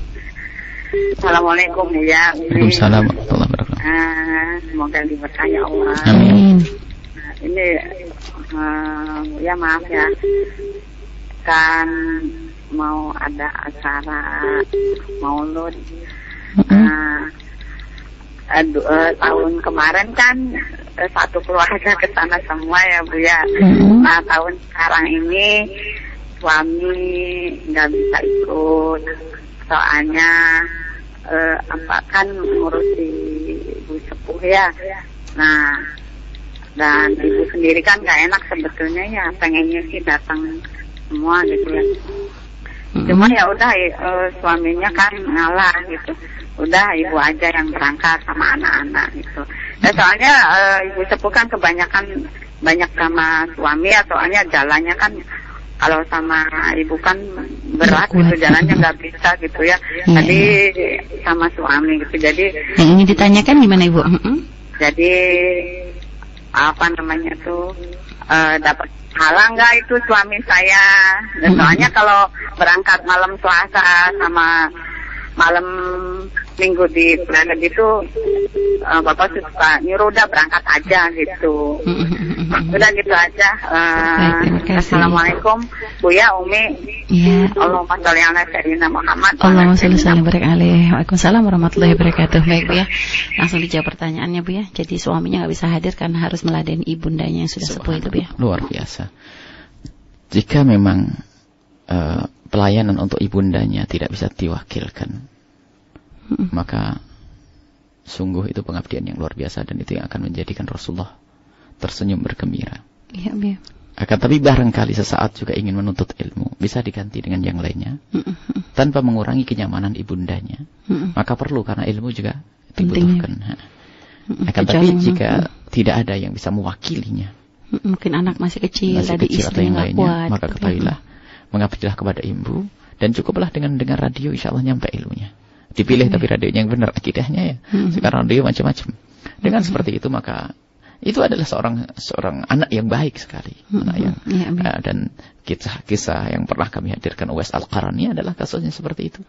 Assalamualaikum ya. Waalaikumsalam warahmatullahi wabarakatuh. Semoga diberkahi Allah. Amin. Ini ya maaf ya, kan mau ada acara maulud. Tahun kemarin kan satu keluarga ke sana semua ya Bu ya. Nah, tahun sekarang ini suami nggak bisa ikut, soalnya kan ngurusi ibu sepuh ya. Nah, dan ibu sendiri kan gak enak sebetulnya ya, pengennya sih datang semua gitu ya. Cuma ya udah suaminya kan ngalah gitu. Udah ibu aja yang berangkat sama anak-anak gitu. Ya, soalnya ibu sepuh kan kebanyakan banyak sama suami ya, soalnya jalannya kan kalau sama ibu kan berat gitu, jalannya nggak bisa gitu ya. Jadi sama suami gitu. Jadi yang ini ditanyakan gimana Ibu? Jadi dapat halang nggak itu suami saya? Dan soalnya kalau berangkat malam Selasa sama malam Minggu di planet itu Bapak suka nyuruh udah berangkat aja gitu. Udah gitu aja. Assalamualaikum Bu ya, Umi. Iya. Allahumma sholli ala sayyidina Muhammad. Allahumma sholli wa barik alaihi. Waalaikumsalam warahmatullahi wabarakatuh. Baik Bu ya. Langsung dijawab pertanyaannya Bu ya. Jadi suaminya nggak bisa hadir karena harus meladeni ibundanya yang sudah sepuh itu Bu ya. Luar biasa. Jika memang pelayanan untuk ibundanya tidak bisa diwakilkan, maka sungguh itu pengabdian yang luar biasa, dan itu yang akan menjadikan Rasulullah tersenyum bergembira. Iya, iya. Akan tapi barangkali sesaat juga ingin menuntut ilmu, bisa diganti dengan yang lainnya tanpa mengurangi kenyamanan ibundanya. Maka perlu, karena ilmu juga dibutuhkan. Akan tapi jika tidak ada yang bisa mewakilinya, mungkin anak masih kecil tadi atau yang lainnya, maka gitu. ketahuilah, mengabdilah kepada ibu, dan cukuplah dengan dengar radio, insya Allah nyampe ilmunya. Dipilih tapi radionya yang benar akidahnya ya. Sekarang radio macam-macam. Dengan seperti itu, maka itu adalah seorang anak yang baik sekali. Anak yang dan kisah-kisah yang pernah kami hadirkan Uwais Al-Qarani adalah kasusnya seperti itu.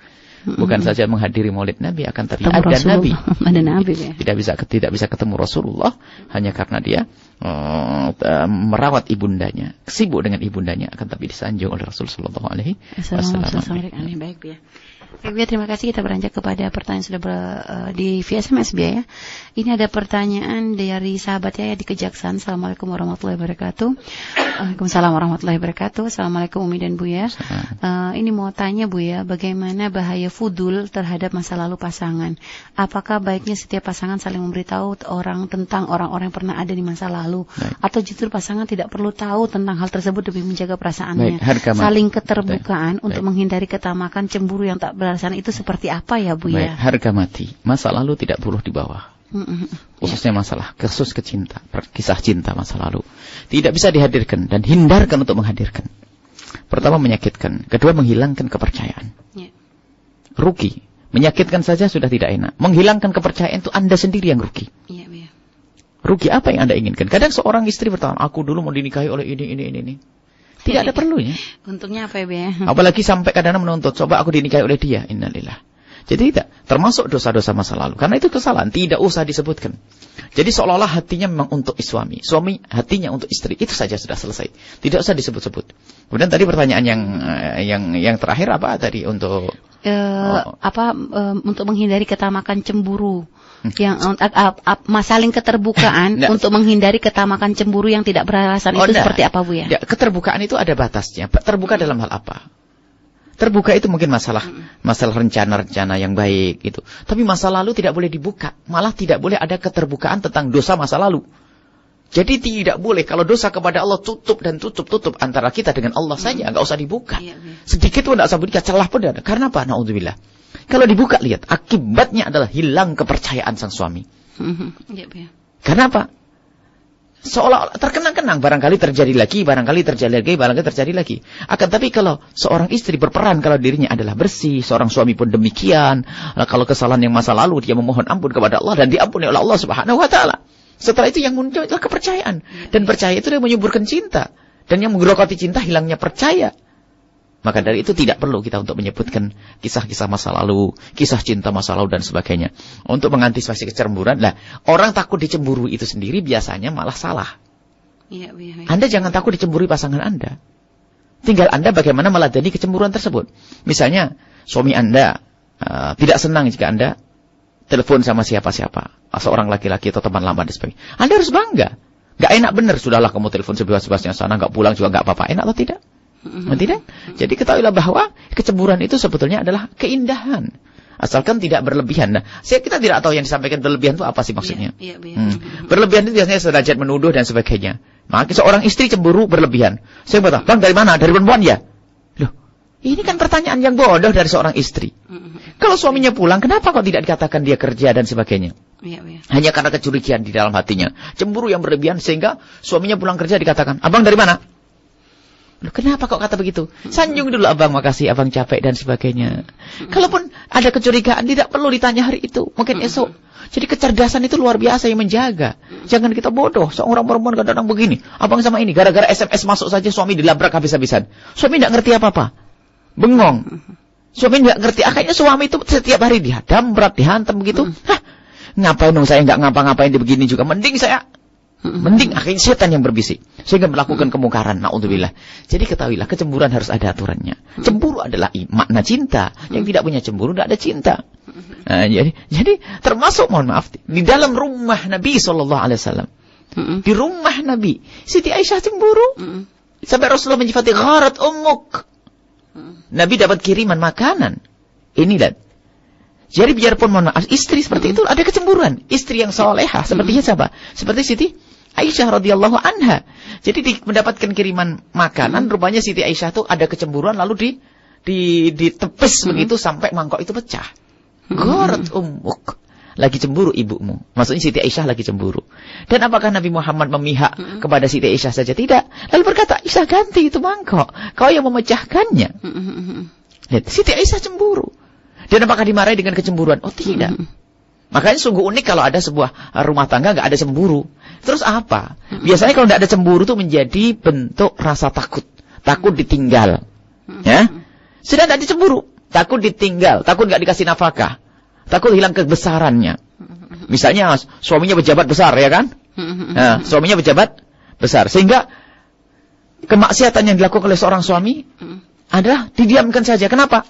Bukan saja menghadiri Maulid Nabi, akan tapi ada Nabi. Ada Nabi ya. Tidak bisa ketemu Rasulullah hanya karena dia merawat ibundanya, sibuk dengan ibundanya, akan tapi disanjung oleh Rasul sallallahu alaihi wasallam. Baik ya. Baik, terima kasih. Kita beranjak kepada pertanyaan sudah di via SMS ya. Ini ada pertanyaan dari sahabat ya di Kejaksaan. Assalamualaikum warahmatullahi wabarakatuh. Waalaikumsalam warahmatullahi wabarakatuh. Assalamualaikum Umi dan Bu ya. Ini mau tanya Bu ya, bagaimana bahaya fudul terhadap masa lalu pasangan? Apakah baiknya setiap pasangan saling memberitahu orang tentang orang-orang yang pernah ada di masa lalu? Atau justru pasangan tidak perlu tahu tentang hal tersebut demi menjaga perasaannya? Saling keterbukaan untuk menghindari ketamakan, cemburu yang tak beralasan itu seperti apa ya Bu ya? Harga mati. Masa lalu tidak perlu dibawa. Khususnya masalah kasus kisah cinta masa lalu tidak bisa dihadirkan, dan hindarkan untuk menghadirkan. Pertama, menyakitkan. Kedua, menghilangkan kepercayaan. Rugi. Menyakitkan saja sudah tidak enak. Menghilangkan kepercayaan itu Anda sendiri yang rugi. Rugi apa yang Anda inginkan? Kadang seorang istri bertahan, aku dulu mau dinikahi oleh ini. Tidak ada perlunya. Untungnya apa ya? Apalagi sampai kadang menuntut, coba aku dinikahi oleh dia. Innalillah. Jadi tidak termasuk dosa-dosa masa lalu. Karena itu kesalahan, tidak usah disebutkan. Jadi seolah-olah hatinya memang untuk suami hatinya untuk istri. Itu saja sudah selesai. Tidak usah disebut-sebut. Kemudian tadi pertanyaan yang terakhir apa tadi untuk untuk menghindari ketamakan cemburu. Yang saling keterbukaan untuk menghindari ketamakan cemburu yang tidak beralasan itu seperti apa, Bu ya? Keterbukaan itu ada batasnya. Terbuka dalam hal apa? Terbuka itu mungkin masalah rencana-rencana yang baik gitu. Tapi masa lalu tidak boleh dibuka. Malah tidak boleh ada keterbukaan tentang dosa masa lalu. Jadi tidak boleh kalau dosa kepada Allah tutup antara kita dengan Allah saja, enggak usah dibuka. Sedikit pun enggak usah dibuka, celah pun tidak ada. Karena apa? Naudzubillah. Kalau dibuka, lihat, akibatnya adalah hilang kepercayaan sang suami. Karena apa? Seolah-olah terkenang-kenang, barangkali terjadi lagi. Akan tapi kalau seorang istri berperan kalau dirinya adalah bersih, seorang suami pun demikian. Kalau kesalahan yang masa lalu dia memohon ampun kepada Allah dan diampuni oleh Allah Subhanahu wa taala. Setelah itu yang muncul adalah kepercayaan. Dan percaya itu yang menyuburkan cinta. Dan yang menggerogoti cinta hilangnya percaya. Maka dari itu tidak perlu kita untuk menyebutkan kisah-kisah masa lalu, kisah cinta masa lalu dan sebagainya. Untuk mengantisipasi kecemburuan. Nah, orang takut dicemburu itu sendiri biasanya malah salah. Anda jangan takut dicemburui pasangan Anda. Tinggal Anda bagaimana meladeni kecemburuan tersebut. Misalnya, suami Anda tidak senang jika Anda telepon sama siapa-siapa, seorang laki-laki atau teman lama dan sebagainya. Anda harus bangga. Gak enak benar, sudahlah kamu telepon sebebas-bebasnya sana, gak pulang juga gak apa-apa. Enak atau tidak? Tidak? Jadi ketahuilah bahwa kecemburuan itu sebetulnya adalah keindahan. Asalkan tidak berlebihan. Nah, kita tidak tahu yang disampaikan berlebihan itu apa sih maksudnya. Berlebihan itu biasanya sederajat menuduh dan sebagainya. Maka seorang istri cemburu berlebihan. Saya bertanya, Bang dari mana? Dari perempuan ya? Loh, ini kan pertanyaan yang bodoh dari seorang istri. Kalau suaminya pulang, kenapa kok tidak dikatakan dia kerja dan sebagainya? Hanya karena kecurigaan di dalam hatinya. Cemburu yang berlebihan sehingga suaminya pulang kerja dikatakan, Abang dari mana? Loh, kenapa kok kata begitu? Sanjung dulu Abang, makasih Abang capek dan sebagainya. Kalaupun ada kecurigaan, tidak perlu ditanya hari itu. Mungkin esok. Jadi kecerdasan itu luar biasa yang menjaga. Jangan kita bodoh. Seorang perempuan kadang-kadang begini. Abang sama ini, gara-gara SMS masuk saja suami dilabrak habis-habisan. Suami tidak ngerti apa-apa. Bengong. Suami tidak ngerti. Akhirnya suami itu setiap hari dihadam, berat dihantam begitu. Hah, ngapain dong saya nggak ngapa-ngapain di begini juga. Mending akhirnya setan yang berbisik. Sehingga melakukan kemungkaran. Na'udzubillah. Jadi ketahuilah, kecemburuan harus ada aturannya. Cemburu adalah makna cinta. Yang tidak punya cemburu, tidak ada cinta. Nah, jadi termasuk, mohon maaf, di dalam rumah Nabi SAW. Di rumah Nabi, Siti Aisyah cemburu. Sampai Rasulullah menyifati gharat ummuk. Nabi dapat kiriman makanan. Ini dan jadi biarpun mohon maaf, istri seperti itu ada kecemburuan. Istri yang salehah sepertinya siapa? Seperti Siti Aisyah radhiyallahu anha. Jadi mendapatkan kiriman makanan, rupanya Siti Aisyah itu ada kecemburuan lalu ditepis begitu sampai mangkok itu pecah. Gharat ummuk. Lagi cemburu ibumu. Maksudnya Siti Aisyah lagi cemburu. Dan apakah Nabi Muhammad memihak kepada Siti Aisyah saja? Tidak. Lalu berkata, Aisyah ganti itu mangkok. Kau yang memecahkannya. Lihat, Siti Aisyah cemburu. Dan apakah dimarahi dengan kecemburuan? Oh tidak. Makanya sungguh unik kalau ada sebuah rumah tangga nggak ada cemburu. Terus apa? Biasanya kalau nggak ada cemburu itu menjadi bentuk rasa takut. Takut ditinggal. Ya. Sudah nggak dicemburu. Takut ditinggal. Takut nggak dikasih nafkah. Takut hilang kebesarannya. Misalnya suaminya pejabat besar, ya kan? Nah, suaminya pejabat besar. Sehingga kemaksiatan yang dilakukan oleh seorang suami adalah didiamkan saja. Kenapa?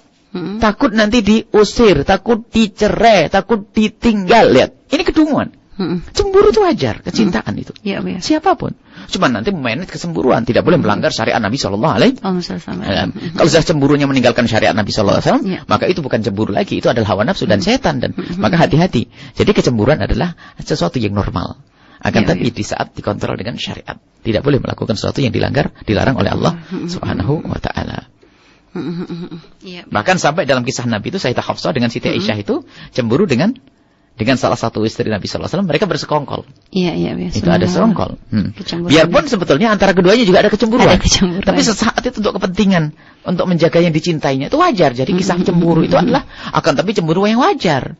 Takut nanti diusir, takut dicerai, takut ditinggal. Lihat, ini kedunguan. Cemburu itu wajar, kecintaan itu. Ya, ya. Siapapun. Cuma nanti memanage kesemburuan, tidak boleh melanggar syariat Nabi Sallallahu Alaihi Wasallam. Kalau sudah cemburunya meninggalkan syariat Nabi Sallallahu Alaihi Wasallam, maka itu bukan cemburu lagi, itu adalah hawa nafsu dan setan dan maka hati-hati. Jadi kecemburuan adalah sesuatu yang normal. Akan tapi di saat dikontrol dengan syariat, tidak boleh melakukan sesuatu yang dilarang oleh Allah Subhanahu wa taala. Bahkan sampai dalam kisah Nabi itu Sayyidah Hafsah dengan Siti Aisyah itu cemburu dengan salah satu istri Nabi Sallallahu Alaihi Wasallam, mereka bersekongkol. Iya. Itu ada sekongkol. Biarpun sebetulnya antara keduanya juga ada kecemburuan. Tapi sesaat itu untuk kepentingan, untuk menjaga yang dicintainya, itu wajar. Jadi kisah cemburu itu adalah, akan tapi cemburu yang wajar.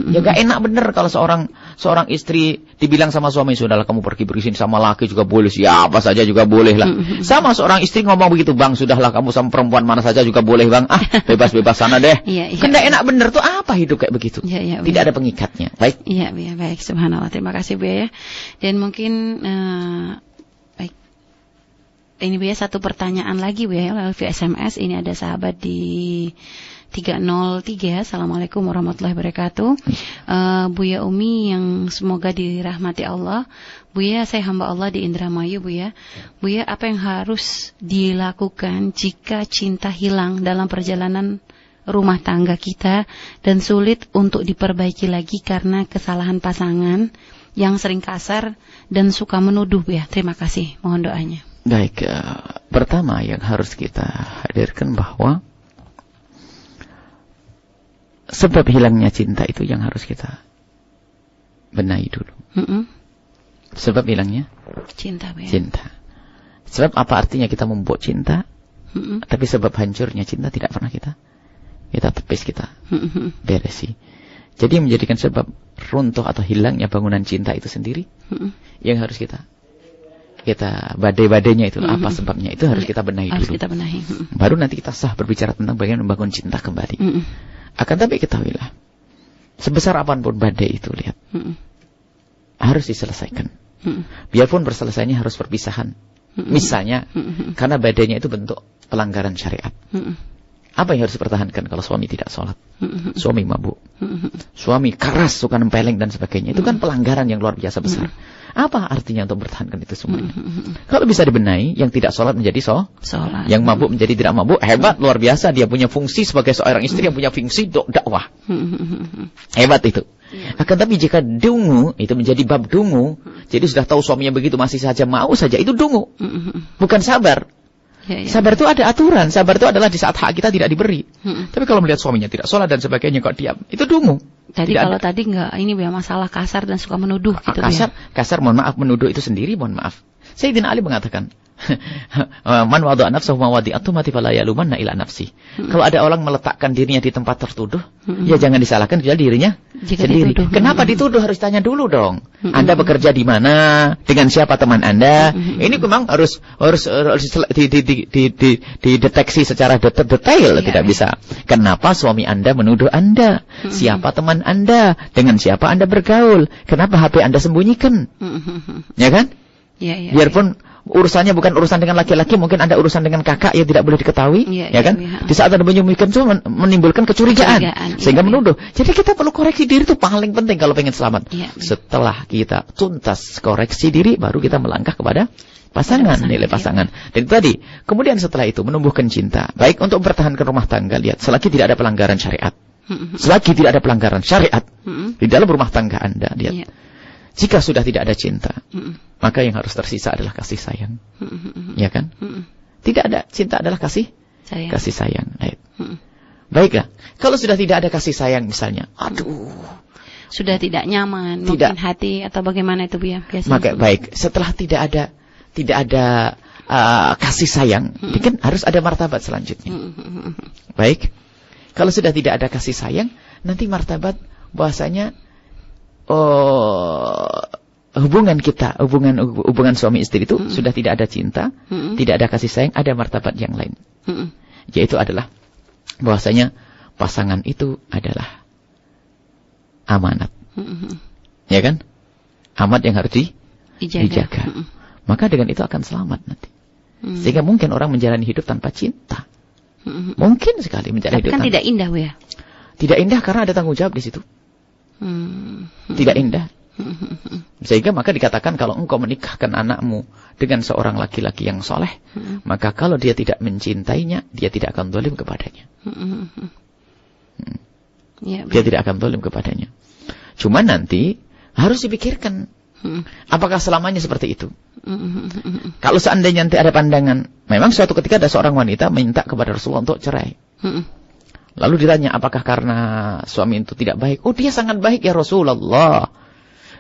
Ya gak enak bener kalau seorang istri dibilang sama suami, sudahlah kamu pergi berisini sama laki juga boleh, siapa saja juga boleh lah. Sama seorang istri ngomong begitu, Bang, sudahlah kamu sama perempuan mana saja juga boleh, Bang. Bebas-bebas sana deh. Kan gak enak bener tuh, apa hidup kayak begitu? Tidak ada pengikatnya. Baik. Iya, baik. Subhanallah. Terima kasih, Bu ya. Dan mungkin baik. Ini Bu ya, satu pertanyaan lagi Bu ya, melalui SMS. Ini ada sahabat di 303. Assalamualaikum warahmatullahi wabarakatuh. Buya Umi yang semoga dirahmati Allah. Buya, saya hamba Allah di Indramayu, Buya. Buya, apa yang harus dilakukan jika cinta hilang dalam perjalanan rumah tangga kita dan sulit untuk diperbaiki lagi karena kesalahan pasangan yang sering kasar dan suka menuduh, Buya? Terima kasih, mohon doanya. Baik, pertama yang harus kita hadirkan bahwa sebab hilangnya cinta itu yang harus kita benahi dulu. Sebab hilangnya cinta, Buya. Cinta. Sebab apa artinya kita membuat cinta, tapi sebab hancurnya cinta tidak pernah kita tepis, kita beresi. Jadi menjadikan sebab runtuh atau hilangnya bangunan cinta itu sendiri yang harus kita badai-badainya itu apa sebabnya, itu harus kita benahi dulu. Kita benahi. Baru nanti kita sah berbicara tentang bagaimana membangun cinta kembali. Akan tapi ketahuilah, sebesar apapun badai itu, lihat, harus diselesaikan. Biarpun berselesainya harus perpisahan. Misalnya, karena badainya itu bentuk pelanggaran syariat. Apa yang harus dipertahankan kalau suami tidak sholat? Suami mabuk, suami keras, suka nempeleng dan sebagainya. Itu kan pelanggaran yang luar biasa besar. Apa artinya untuk mempertahankan itu semuanya? Kalau bisa dibenahi, yang tidak sholat menjadi sholat, yang mabuk menjadi tidak mabuk, hebat, luar biasa. Dia punya fungsi sebagai seorang istri yang punya fungsi dakwah. Hebat itu. Akan tapi jika dungu, itu menjadi bab dungu, jadi sudah tahu suaminya begitu masih saja mau saja, itu dungu. Bukan sabar. Sabar itu ada aturan. Sabar itu adalah di saat hak kita tidak diberi. Tapi kalau melihat suaminya tidak sholat dan sebagainya kok diam, itu dungu. Tadi kalau tadi enggak, ini masalah kasar dan suka menuduh gitu. Kasar, mohon maaf, menuduh itu sendiri, mohon maaf. Sayyidina Ali mengatakan, man wada'a nafsahu mawadi'atu mati fala yalumanna ila nafsi. Kalau ada orang meletakkan dirinya di tempat tertuduh, ya jangan disalahkan kecuali dirinya sendiri. Kenapa dituduh? Harus tanya dulu dong. Anda bekerja di mana? Dengan siapa teman Anda? Ini memang harus dideteksi secara detail, tidak bisa. Kenapa suami Anda menuduh Anda? Siapa teman Anda? Dengan siapa Anda bergaul? Kenapa HP Anda sembunyikan? Ya kan? Biarpun urusannya bukan urusan dengan laki-laki, mungkin Anda urusan dengan kakak yang tidak boleh diketahui, ya kan? Di saat Anda menyembunyikan itu menimbulkan kecurigaan sehingga menuduh. Jadi kita perlu koreksi diri, itu paling penting kalau pengen selamat. Setelah kita tuntas koreksi diri, baru kita melangkah kepada pasangan, nilai pasangan. Dan tadi, kemudian setelah itu menumbuhkan cinta. Baik untuk mempertahankan rumah tangga, lihat, selagi tidak ada pelanggaran syariat. Selagi tidak ada pelanggaran syariat di dalam rumah tangga Anda, lihat. Jika sudah tidak ada cinta, maka yang harus tersisa adalah kasih sayang. Ya kan? Tidak ada cinta adalah kasih sayang. Baiklah, kalau sudah tidak ada kasih sayang misalnya, sudah tidak nyaman, mungkin hati atau bagaimana itu, Buya? Maka baik, setelah tidak ada kasih sayang, kan harus ada martabat selanjutnya. Baik, kalau sudah tidak ada kasih sayang, nanti martabat bahasanya hubungan kita, hubungan suami istri itu sudah tidak ada cinta, tidak ada kasih sayang, ada martabat yang lain. Yaitu adalah bahwasanya pasangan itu adalah amanat. Ya kan? Amanat yang harus dijaga. Maka dengan itu akan selamat nanti. Sehingga mungkin orang menjalani hidup tanpa cinta. Mungkin sekali menjalani hidup. Tapi kan tidak indah, Bu, ya? Tidak indah karena ada tanggung jawab di situ. Tidak indah. Sehingga maka dikatakan kalau engkau menikahkan anakmu dengan seorang laki-laki yang soleh, maka kalau dia tidak mencintainya, dia tidak akan zalim kepadanya. Dia tidak akan zalim kepadanya. Cuma nanti harus dipikirkan, apakah selamanya seperti itu? Kalau seandainya nanti ada pandangan, memang suatu ketika ada seorang wanita minta kepada Rasulullah untuk cerai. Lalu ditanya, apakah karena suami itu tidak baik? Oh, dia sangat baik ya Rasulullah.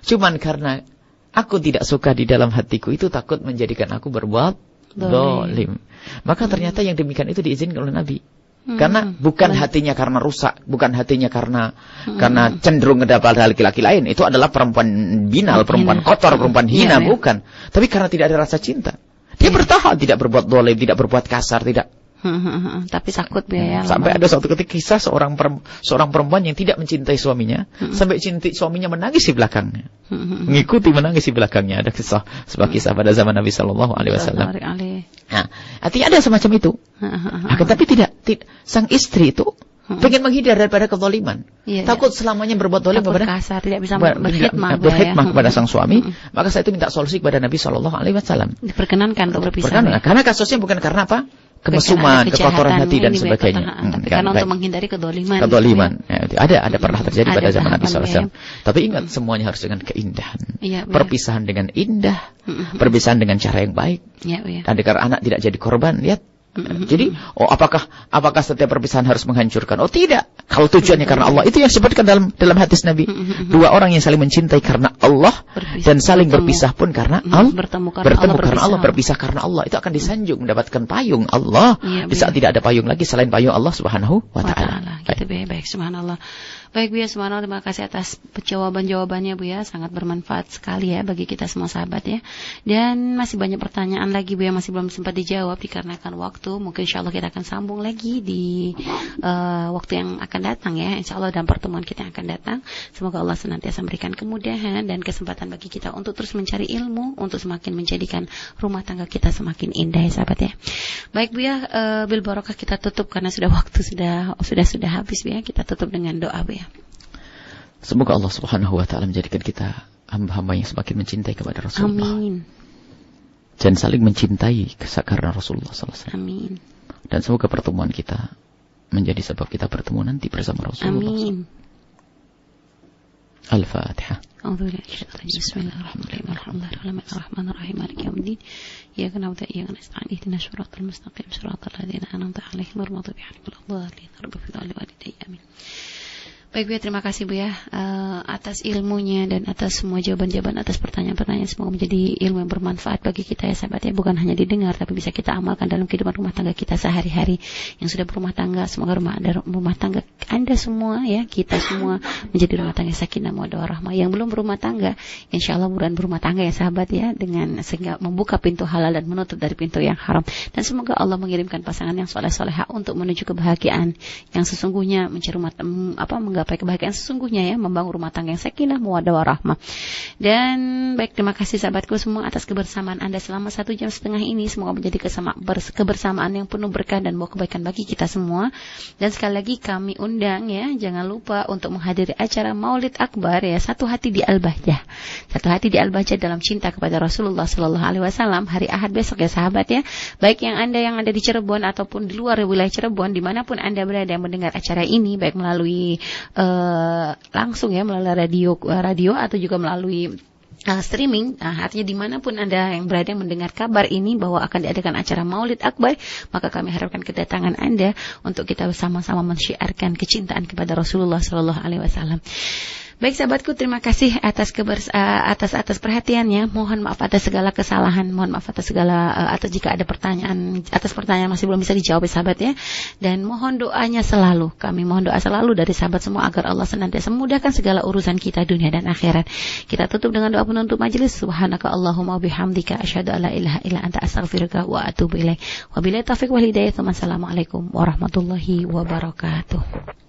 Cuman karena aku tidak suka di dalam hatiku itu takut menjadikan aku berbuat zalim. Maka ternyata yang demikian itu diizinkan oleh Nabi. Karena bukan hatinya karena rusak, bukan hatinya karena cenderung kepada laki-laki lain. Itu adalah perempuan binal, perempuan kotor, perempuan hina, bukan. Tapi karena tidak ada rasa cinta. Dia bertahan, tidak berbuat zalim, tidak berbuat kasar, tidak. Tapi takut, ya. Sampai ada suatu ketika kisah seorang perempuan yang tidak mencintai suaminya, sampai suaminya menangis di belakangnya, mengikuti menangis di belakangnya. Ada sebuah kisah pada zaman Nabi Sallallahu Alaihi Wasallam. Nah, artinya ada semacam itu. Tetapi tidak sang istri itu Pengen menghindar daripada kezaliman. Takut selamanya berbuat zalim kepada kasar, tidak bisa berkhidmah kepada sang suami. Maka saya itu minta solusi kepada Nabi SAW. Diperkenankan untuk berpisah. Karena kasusnya bukan karena apa? Kemesuman, kekotoran hati dan sebagainya. Tapi karena untuk menghindari kezaliman. Ada pernah terjadi pada zaman Nabi SAW. Tapi ingat, semuanya harus dengan keindahan. Perpisahan dengan indah, perpisahan dengan cara yang baik. Dan agar anak tidak jadi korban, lihat. Jadi, apakah setiap perpisahan harus menghancurkan? Oh tidak. Kalau tujuannya karena Allah, itu yang disebutkan dalam hadis Nabi. Dua orang yang saling mencintai karena Allah dan saling berpisah pun karena Allah. Bertemu karena Allah, berpisah karena Allah. Itu akan disanjung, mendapatkan payung Allah. Di saat tidak ada payung lagi selain payung Allah Subhanahu wa Ta'ala. Baik, subhanallah. Baik Bu ya, subhanallah, terima kasih atas jawabannya Bu ya, sangat bermanfaat sekali ya bagi kita semua sahabat ya. Dan masih banyak pertanyaan lagi Bu ya, masih belum sempat dijawab dikarenakan waktu. Mungkin insyaallah kita akan sambung lagi di waktu yang akan datang ya, insyaallah dalam pertemuan kita yang akan datang. Semoga Allah senantiasa memberikan kemudahan dan kesempatan bagi kita untuk terus mencari ilmu, untuk semakin menjadikan rumah tangga kita semakin indah ya sahabat ya. Baik Bu ya, bil barokah kita tutup karena waktu sudah habis Bu ya. Kita tutup dengan doa Bu ya. Semoga Allah Subhanahu wa Ta'ala menjadikan kita hamba-hamba yang semakin mencintai kepada Rasulullah. Amin. Dan saling mencintai karena Rasulullah SAW. Amin. Dan semoga pertemuan kita menjadi sebab kita bertemu nanti bersama Rasulullah. Amin. Al-Fatihah. Bismillahirrahmanirrahim. Alhamdulillahirrahmanirrahim. Maliki yaumiddin. Iyyaka na'budu wa iyyaka nasta'in. Ihdinas siratal mustaqim. Siratal ladzina an'amta 'alaihim ghairil maghdubi 'alaihim waladdallin. Rabbi fidhil walidayya. Amin. Baik Bu ya, terima kasih Bu ya atas ilmunya dan atas semua jawaban-jawaban atas pertanyaan-pertanyaan. Semoga menjadi ilmu yang bermanfaat bagi kita ya sahabat ya, bukan hanya didengar tapi bisa kita amalkan dalam kehidupan rumah tangga kita sehari-hari. Yang sudah berumah tangga, semoga rumah tangga Anda semua ya, kita semua menjadi rumah tangga sakinah mawaddah warahmah. Yang belum berumah tangga, insyaallah buruan berumah tangga ya sahabat ya, dengan sehingga membuka pintu halal dan menutup dari pintu yang haram. Dan semoga Allah mengirimkan pasangan yang saleh-salehah untuk menuju kebahagiaan yang sesungguhnya, mencari menggapai kebahagiaan sesungguhnya ya, membangun rumah tangga yang sakinah mawaddah warahmah. Dan baik, terima kasih sahabatku semua atas kebersamaan Anda selama 1,5 jam ini. Semoga menjadi kebersamaan yang penuh berkah dan bawa kebaikan bagi kita semua. Dan sekali lagi kami undang ya, jangan lupa untuk menghadiri acara Maulid Akbar ya, Satu Hati di Al-Bahjah. Satu Hati di Al-Bahjah dalam cinta kepada Rasulullah Sallallahu Alaihi Wasallam, hari Ahad besok ya sahabat ya. Baik yang ada di Cirebon ataupun di luar wilayah Cirebon, dimanapun Anda berada yang mendengar acara ini, baik melalui langsung ya, melalui radio atau juga melalui streaming, artinya dimanapun Anda yang berada yang mendengar kabar ini bahwa akan diadakan acara Maulid Akbar, maka kami harapkan kedatangan Anda untuk kita bersama-sama mensyiarkan kecintaan kepada Rasulullah Sallallahu Alaihi Wasallam. Baik sahabatku, terima kasih atas perhatiannya. Mohon maaf atas segala kesalahan, mohon maaf atas jika ada pertanyaan masih belum bisa dijawab sahabat ya. Dan mohon doanya selalu, kami mohon doa selalu dari sahabat semua agar Allah senantiasa memudahkan segala urusan kita dunia dan akhirat. Kita tutup dengan doa penutup majelis. Subhanaka Allahumma bihamdika asyhadu an la ilaha illa anta astaghfiruka wa atubu ilaik. Wabillahi taufiq wal hidayah. Wassalamualaikum warahmatullahi wabarakatuh.